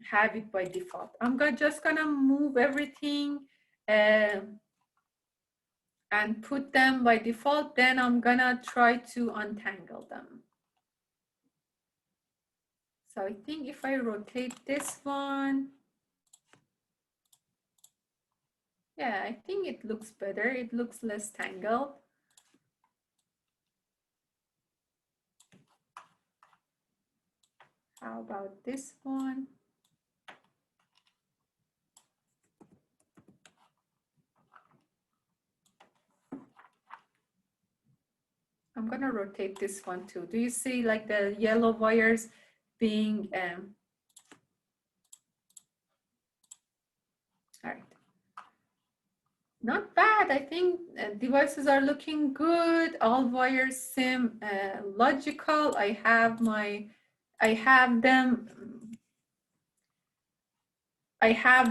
have it by default. I'm just gonna move everything and put them by default. Then I'm gonna try to untangle them. So I think if I rotate this one, yeah, I think it looks better. It looks less tangled. How about this one? I'm gonna rotate this one too. Do you see like the yellow wires being, all right. Not bad. I think devices are looking good. All wires seem logical. I have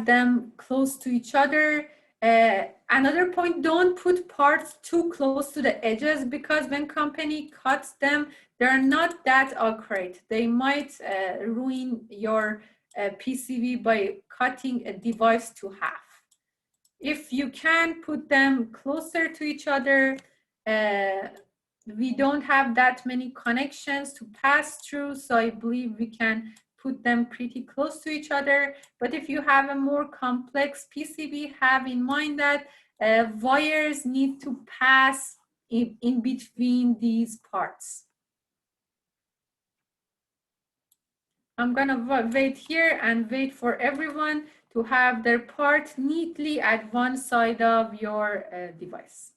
them close to each other. Another point, don't put parts too close to the edges, because when company cuts them, they're not that accurate. They might ruin your PCB by cutting a device to half. If you can put them closer to each other, we don't have that many connections to pass through, so I believe we can put them pretty close to each other. But if you have a more complex PCB, have in mind that wires need to pass in between these parts. I'm gonna wait here and wait for everyone to have their part neatly at one side of your device.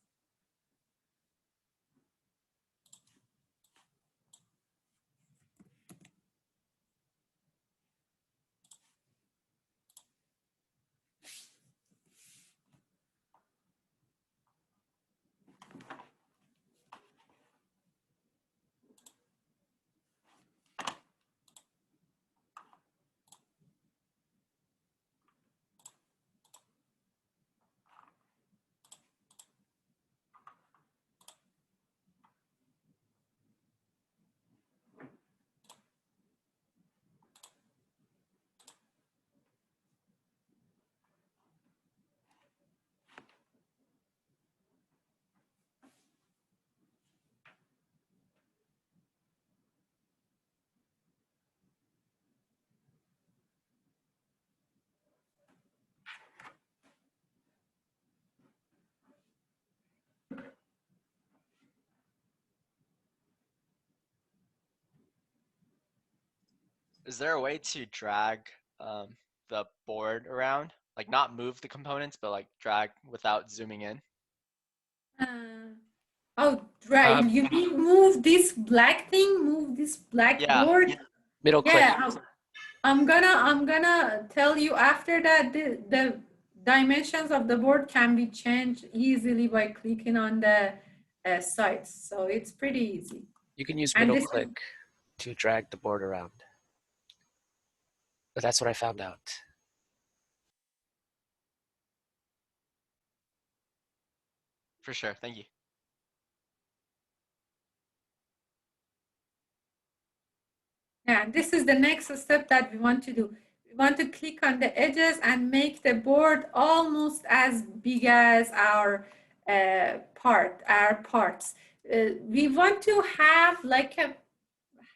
Is there a way to drag the board around? Like not move the components, but like drag without zooming in? Oh, right. Um, You mean move this black thing, move this black Yeah, board? Middle click. Yeah, I'm gonna tell you after that the dimensions of the board can be changed easily by clicking on the sites. So it's pretty easy. You can use And middle this, click to drag the board around. But that's what I found out. for sure. Thank you. yeah, this is the next step that we want to do. We want to click on the edges and make the board almost as big as our parts. We want to have like a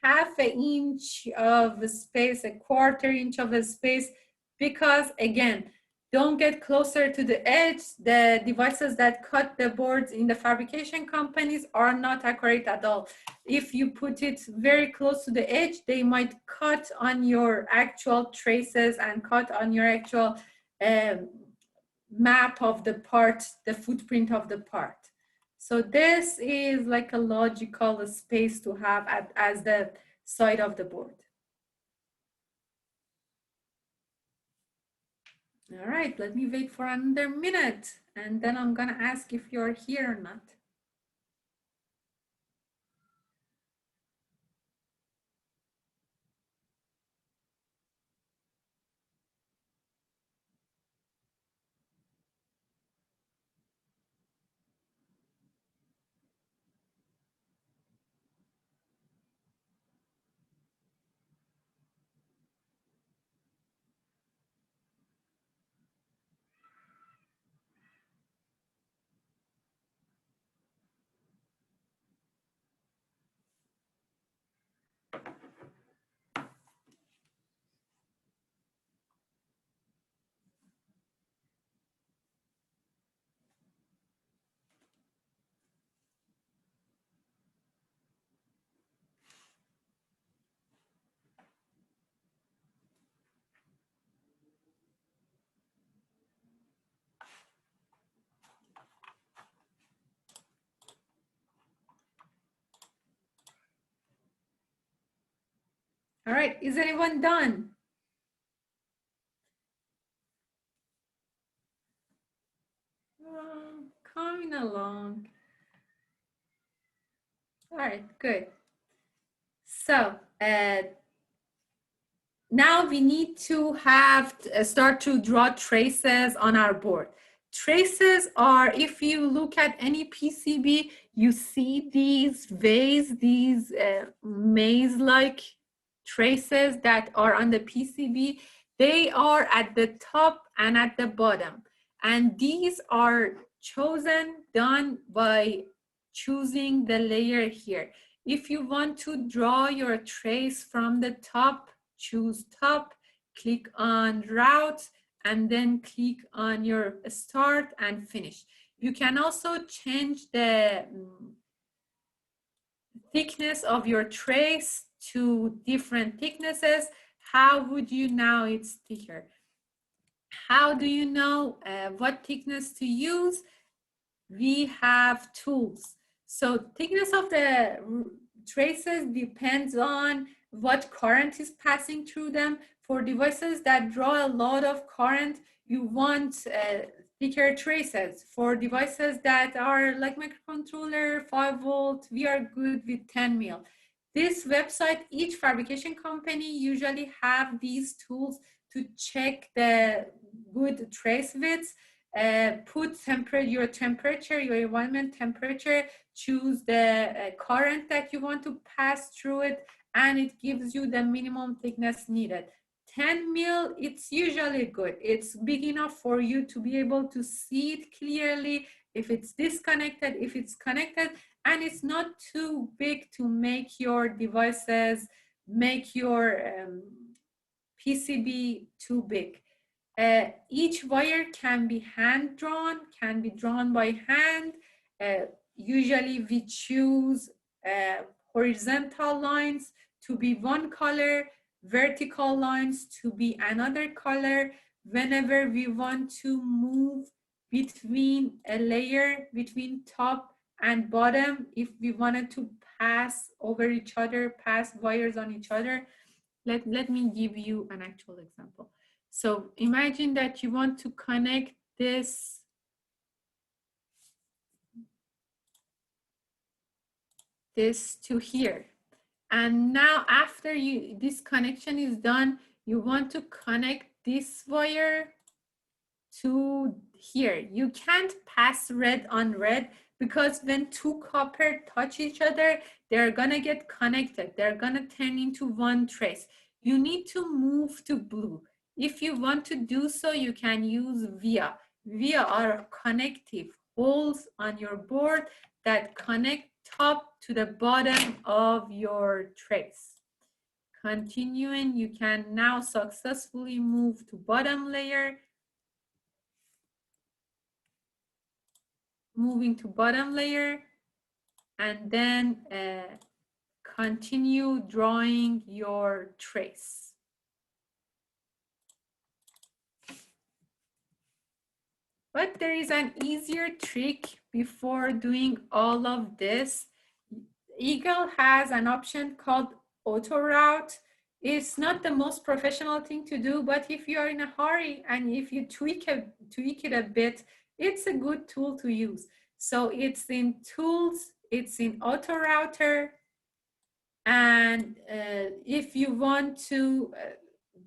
half an inch of space, a quarter inch of a space, because again, don't get closer to the edge. The devices that cut the boards in the fabrication companies are not accurate at all. If you put it very close to the edge, they might cut on your actual traces and cut on your actual map of the part, the footprint of the part. So this is like a logical space to have as the side of the board. All right, let me wait for another minute, and then I'm gonna ask if you're here or not. All right, is anyone done? Coming along. All right, good. So now we need to have start to draw traces on our board. Traces are, if you look at any PCB, you see these these maze-like traces that are on the PCB. They are at the top and at the bottom. And these are done by choosing the layer here. If you want to draw your trace from the top, choose top, click on route, and then click on your start and finish. You can also change the thickness of your trace to different thicknesses. How would you know it's thicker? How do you know what thickness to use? We have tools. So thickness of the traces depends on what current is passing through them. For devices that draw a lot of current, you want thicker traces. For devices that are like microcontroller, 5 volt, we are good with 10 mil. This website, each fabrication company usually have these tools to check the good trace widths. Put your temperature, your environment temperature, choose the current that you want to pass through it, and it gives you the minimum thickness needed. 10 mil, it's usually good. It's big enough for you to be able to see it clearly, if it's disconnected, if it's connected, and it's not too big to make your devices, make your PCB too big. Each wire can be hand drawn, can be drawn by hand. Usually we choose horizontal lines to be one color, vertical lines to be another color. Whenever we want to move between a layer, between top and bottom, if we wanted to pass over each other, pass wires on each other, let me give you an actual example. So imagine that you want to connect this to here. And now after this connection is done, you want to connect this wire to here. You can't pass red on red, because when two copper touch each other, they're gonna get connected. They're gonna turn into one trace. You need to move to blue. If you want to do so, you can use via. Via are connective holes on your board that connect top to the bottom of your trace. Continuing, you can now successfully move to bottom layer. Moving to bottom layer, and then continue drawing your trace. But there is an easier trick before doing all of this. Eagle has an option called auto route. It's not the most professional thing to do, but if you are in a hurry and if you tweak it a bit, it's a good tool to use. So it's in tools, it's in auto router. And if you want to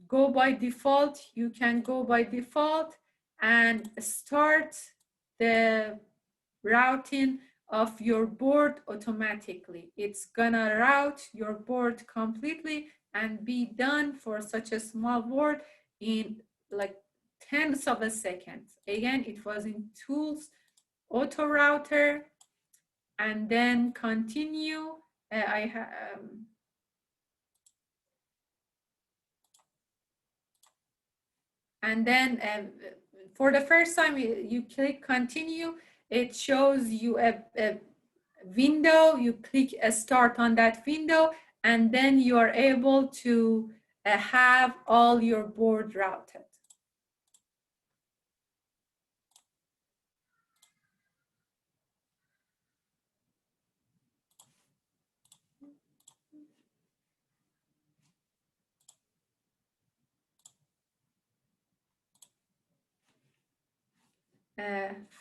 go by default, you can go by default and start the routing of your board automatically. It's gonna route your board completely and be done for such a small board in like tenths of a second. Again, it was in tools, auto router, and then continue. And then for the first time you click continue, it shows you a window. You click start on that window, and then you are able to have all your board routed.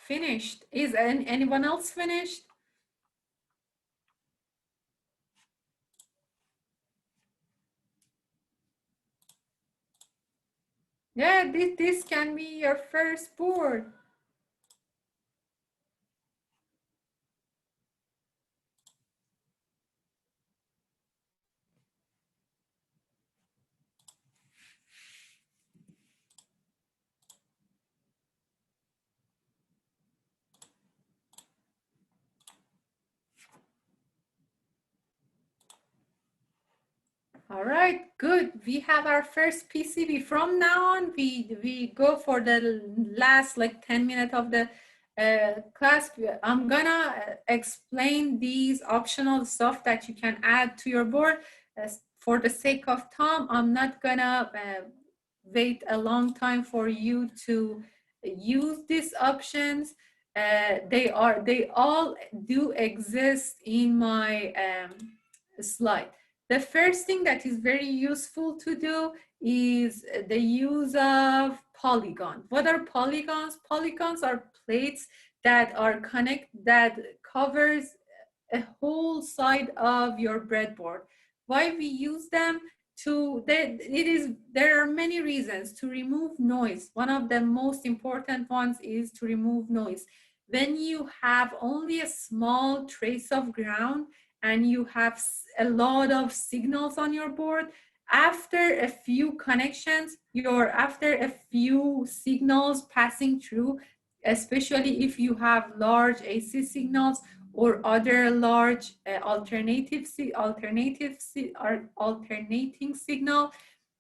finished. Is anyone else finished? Yeah, this can be your first board. All right, good. We have our first PCB. From now on, we go for the last like 10 minutes of the class. I'm gonna explain these optional stuff that you can add to your board. For the sake of time, I'm not gonna wait a long time for you to use these options. They all do exist in my slide. The first thing that is very useful to do is the use of polygon. What are polygons? Polygons are plates that are that covers a whole side of your breadboard. Why we use them? There are many reasons to remove noise. One of the most important ones is to remove noise. When you have only a small trace of ground and you have a lot of signals on your board, after a few connections, after a few signals passing through, especially if you have large AC signals or other large alternating signal,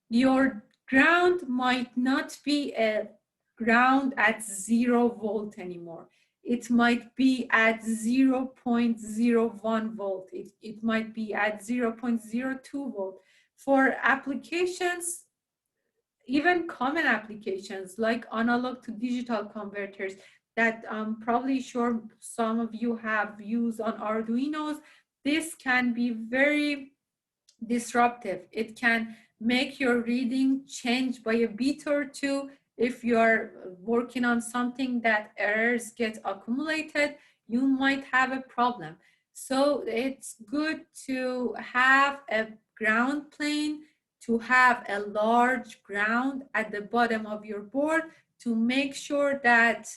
your ground might not be a ground at 0 volt anymore. It might be at 0.01 volt. It might be at 0.02 volt. For applications, even common applications like analog to digital converters that I'm probably sure some of you have used on Arduinos, this can be very disruptive. It can make your reading change by a bit or two. If you're working on something that errors get accumulated, you might have a problem. So it's good to have a ground plane, to have a large ground at the bottom of your board to make sure that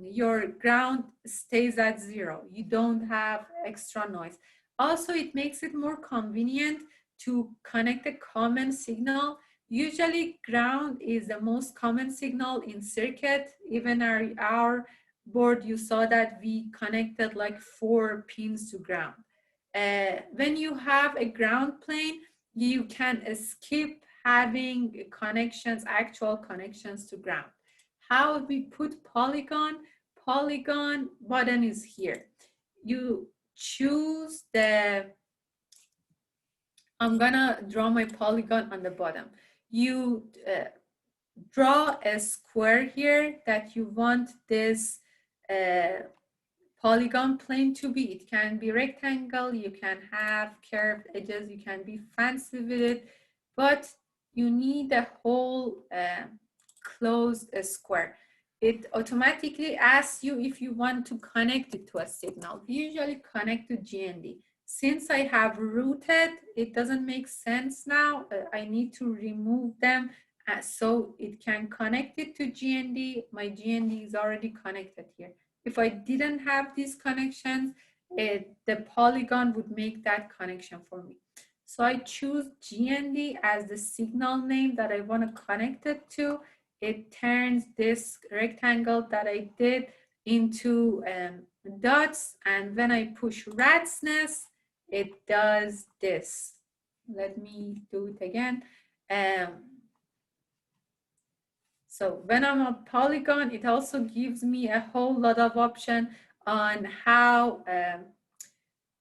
your ground stays at 0. You don't have extra noise. Also, it makes it more convenient to connect a common signal. Usually ground is the most common signal in circuit. Even our board, you saw that we connected like 4 pins to ground. When you have a ground plane, you can skip having connections, actual connections to ground. How we put polygon? Polygon button is here. You choose I'm gonna draw my polygon on the bottom. You draw a square here that you want this polygon plane to be. It can be rectangle, you can have curved edges, you can be fancy with it, but you need a whole closed square. It automatically asks you if you want to connect it to a signal. We usually connect to GND. Since I have routed, it doesn't make sense now. I need to remove them so it can connect it to GND. My GND is already connected here. If I didn't have these connections, the polygon would make that connection for me. So I choose GND as the signal name that I want to connect it to. It turns this rectangle that I did into dots, and when I push rat's nest, it does this. Let me do it again. So when I'm a polygon, it also gives me a whole lot of option on how,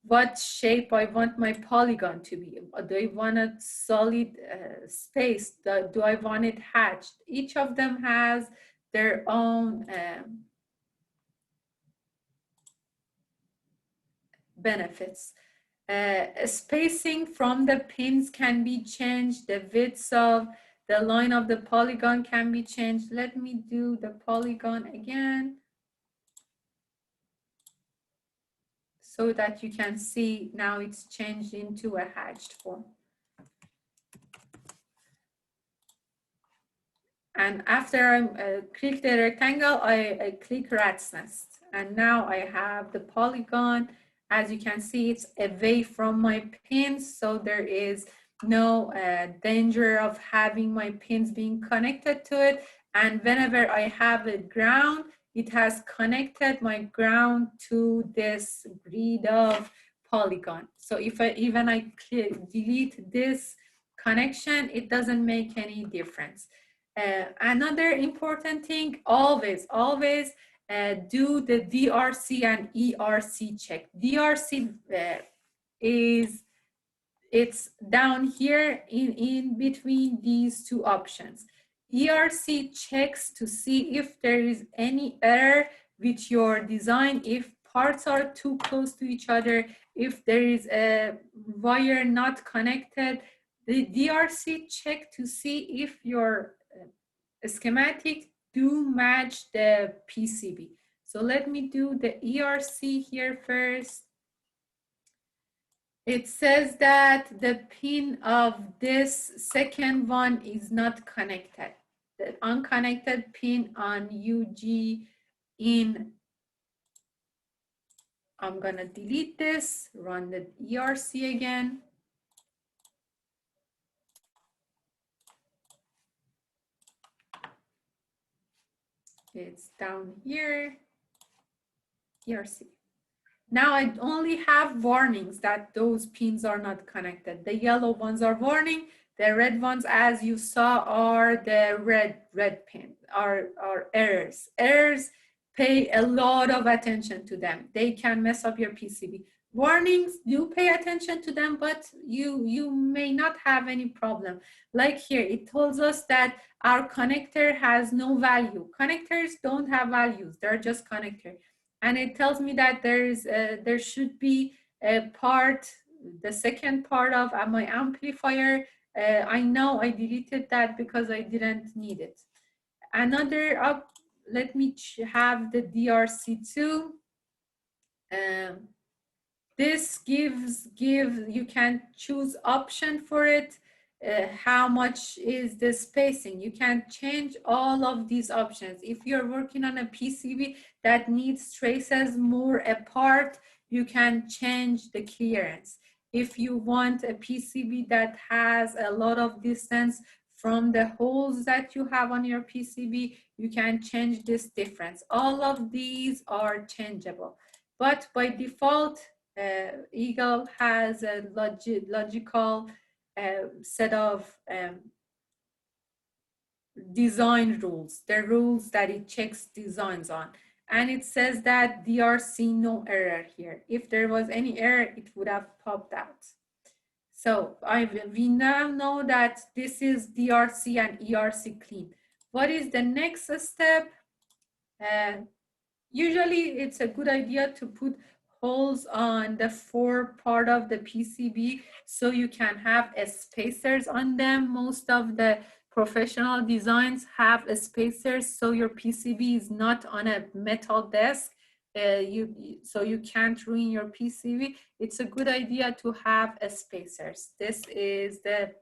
what shape I want my polygon to be. Do I want a solid space? Do I want it hatched? Each of them has their own benefits. Spacing from the pins can be changed. The width of the line of the polygon can be changed. Let me do the polygon again. so that you can see now it's changed into a hatched form. And after I click the rectangle, I click rat's nest. And now I have the polygon. As you can see, it's away from my pins, so there is no danger of having my pins being connected to it. And whenever I have a ground, it has connected my ground to this grid of polygon. So if even I delete this connection, it doesn't make any difference. Another important thing, always do the DRC and ERC check. DRC it's down here in between these two options. ERC checks to see if there is any error with your design, if parts are too close to each other, if there is a wire not connected. The DRC check to see if your schematic do match the PCB. So let me do the ERC here first. It says that the pin of this second one is not connected. The unconnected pin on UG in, I'm gonna delete this, run the ERC again. It's down here, ERC. Now I only have warnings that those pins are not connected. The yellow ones are warning. The red ones, as you saw, are the red pin, are errors. Errors, pay a lot of attention to them. They can mess up your PCB. Warnings, do pay attention to them, but you may not have any problem. Like here, it tells us that our connector has no value. Connectors don't have values. They're just connectors. And it tells me that there should be a part, the second part of my amplifier. I know I deleted that because I didn't need it. Another let me have the DRC2. This gives you can choose option for it. How much is the spacing? You can change all of these options. If you're working on a PCB that needs traces more apart, you can change the clearance. If you want a PCB that has a lot of distance from the holes that you have on your PCB, you can change this difference. All of these are changeable, but by default, Eagle has a logical set of design rules, the rules that it checks designs on. And it says that DRC no error here. If there was any error, it would have popped out. So we now know that this is DRC and ERC clean. What is the next step? Usually it's a good idea to put holes on the fore part of the PCB so you can have spacers on them. Most of the professional designs have spacers so your PCB is not on a metal desk, so you can't ruin your PCB. It's a good idea to have spacers. This is the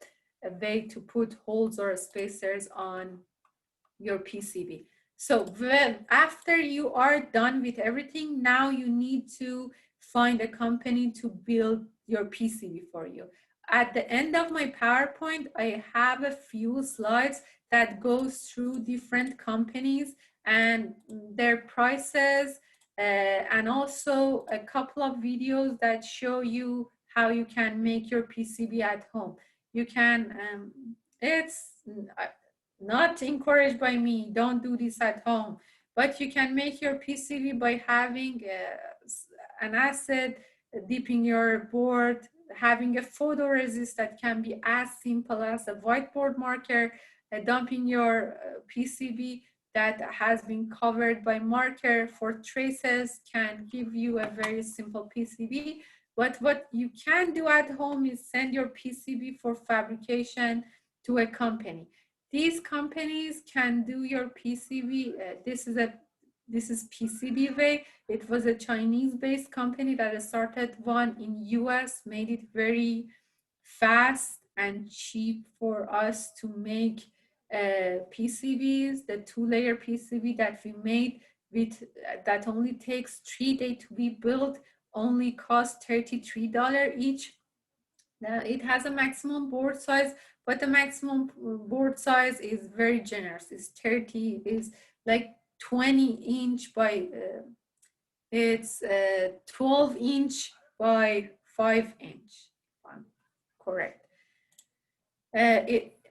way to put holes or spacers on your PCB. So after you are done with everything, now you need to find a company to build your PCB for you. At the end of my PowerPoint, I have a few slides that goes through different companies and their prices, and also a couple of videos that show you how you can make your PCB at home. You can, it's not encouraged by me, don't do this at home, but you can make your PCB by having an acid, dipping your board, having a photoresist that can be as simple as a whiteboard marker, dumping your PCB that has been covered by marker for traces can give you a very simple PCB. But what you can do at home is send your PCB for fabrication to a company. These companies can do your PCB. This is a This is PCB Way. It was a Chinese-based company that started one in US, made it very fast and cheap for us to make PCBs. The 2-layer PCB that we made with that only takes 3 days to be built, only costs $33 each. Now it has a maximum board size, but the maximum board size is very generous. It's 30, is like 20-inch by, it's 12-inch by 5-inch, if I'm correct.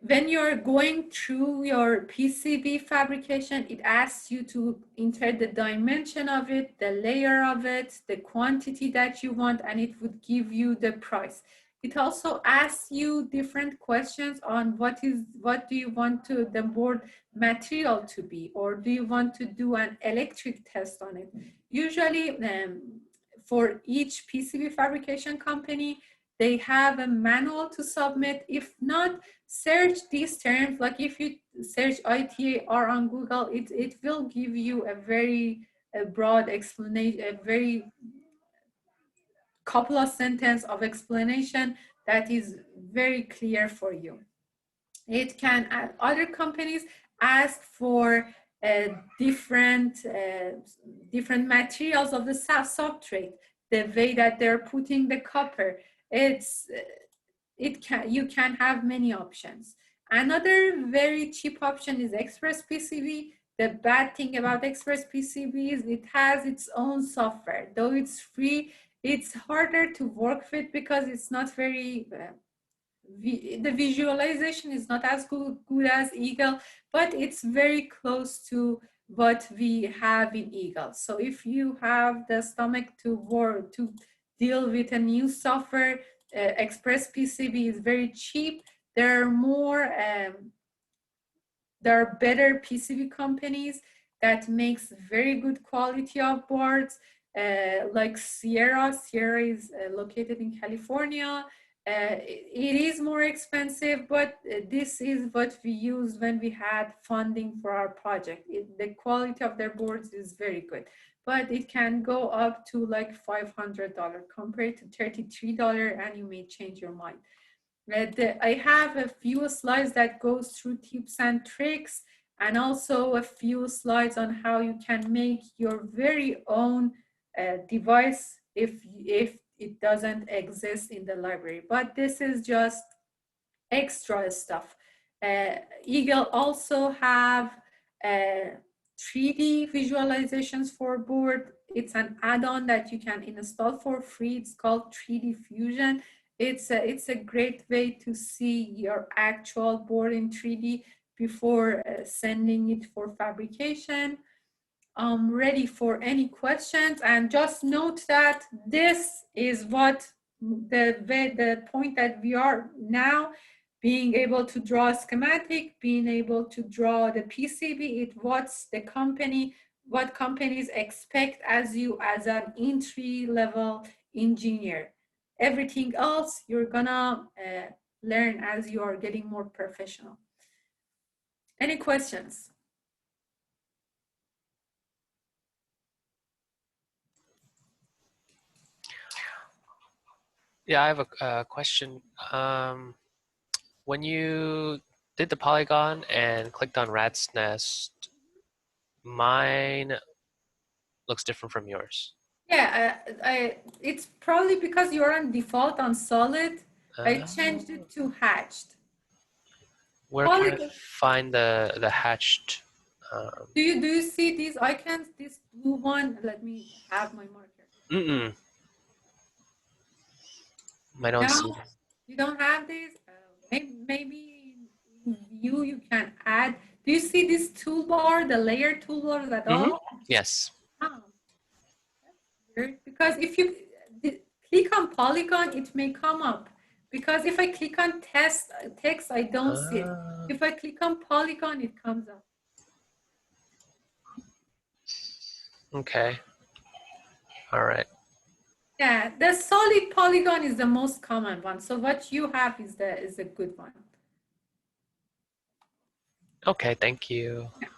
When you're going through your PCB fabrication, it asks you to enter the dimension of it, the layer of it, the quantity that you want, and it would give you the price. It also asks you different questions on what do you want the board material to be, or do you want to do an electric test on it? Usually, for each PCB fabrication company, they have a manual to submit. If not, search these terms. Like if you search ITAR on Google, it will give you a very broad explanation, a very couple of sentences of explanation that is very clear for you. It can, other companies ask for different materials of the substrate, the way that they're putting the copper. You can have many options. Another very cheap option is Express PCB. The bad thing about Express PCB is it has its own software. Though it's free, it's harder to work with because it's not very, the visualization is not as good as Eagle, but it's very close to what we have in Eagle. So if you have the stomach to deal with a new software, Express PCB is very cheap. There are better PCB companies that makes very good quality of boards, like Sierra. Sierra is located in California. It is more expensive, but this is what we used when we had funding for our project. The quality of their boards is very good, but it can go up to like $500 compared to $33, and you may change your mind. I have a few slides that goes through tips and tricks, and also a few slides on how you can make your very own device if it doesn't exist in the library. But this is just extra stuff. Eagle also have 3D visualizations for board. It's an add-on that you can install for free. It's called 3D Fusion. It's a great way to see your actual board in 3D before sending it for fabrication. I'm ready for any questions, and just note that this is what the point that we are now, being able to draw a schematic, being able to draw the PCB, what companies expect as you as an entry-level engineer. Everything else you're gonna learn as you are getting more professional. Any questions? Yeah, I have a question. When you did the polygon and clicked on rat's nest, mine looks different from yours. Yeah, it's probably because you're on default on solid. I changed it to hatched. Where can I find the hatched? Do you see these icons? This blue one. Let me have my marker. I don't see. You don't have these. Maybe in view you can add. Do you see this toolbar, the layer toolbar at all? Yes. Oh, that's weird. Because if you click on polygon, it may come up. Because if I click on text, I don't see it. If I click on polygon, it comes up. Okay. All right. Yeah, the solid polygon is the most common one. So what you have is a good one. Okay, thank you. Yeah.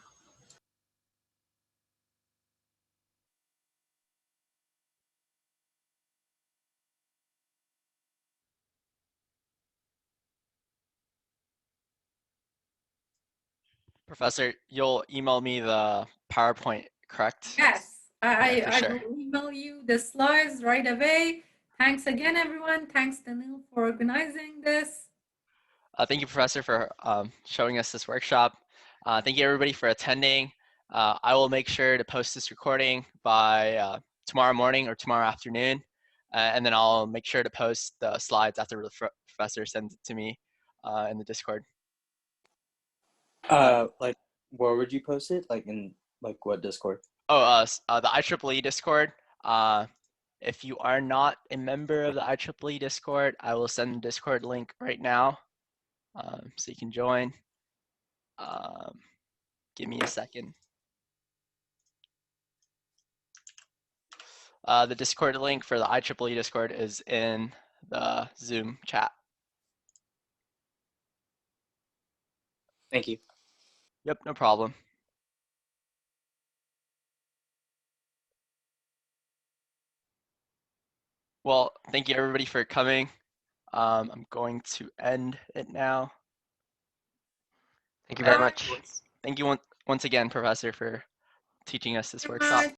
Professor, you'll email me the PowerPoint, correct? Yes, Okay, for I sure. will email you the slides right away. Thanks again, everyone. Thanks, Daniil, for organizing this. Thank you, Professor, for showing us this workshop. Thank you, everybody, for attending. I will make sure to post this recording by tomorrow morning or tomorrow afternoon, and then I'll make sure to post the slides after the professor sends it to me in the Discord. Like, where would you post it? Like in like what Discord? Oh, the IEEE Discord. If you are not a member of the IEEE Discord, I will send the Discord link right now, so you can join. Give me a second. The Discord link for the IEEE Discord is in the Zoom chat. Thank you. Yep, no problem. Well, thank you everybody for coming. I'm going to end it now. Thank you very And much. thank you once again, Professor, for teaching us this Very workshop. much.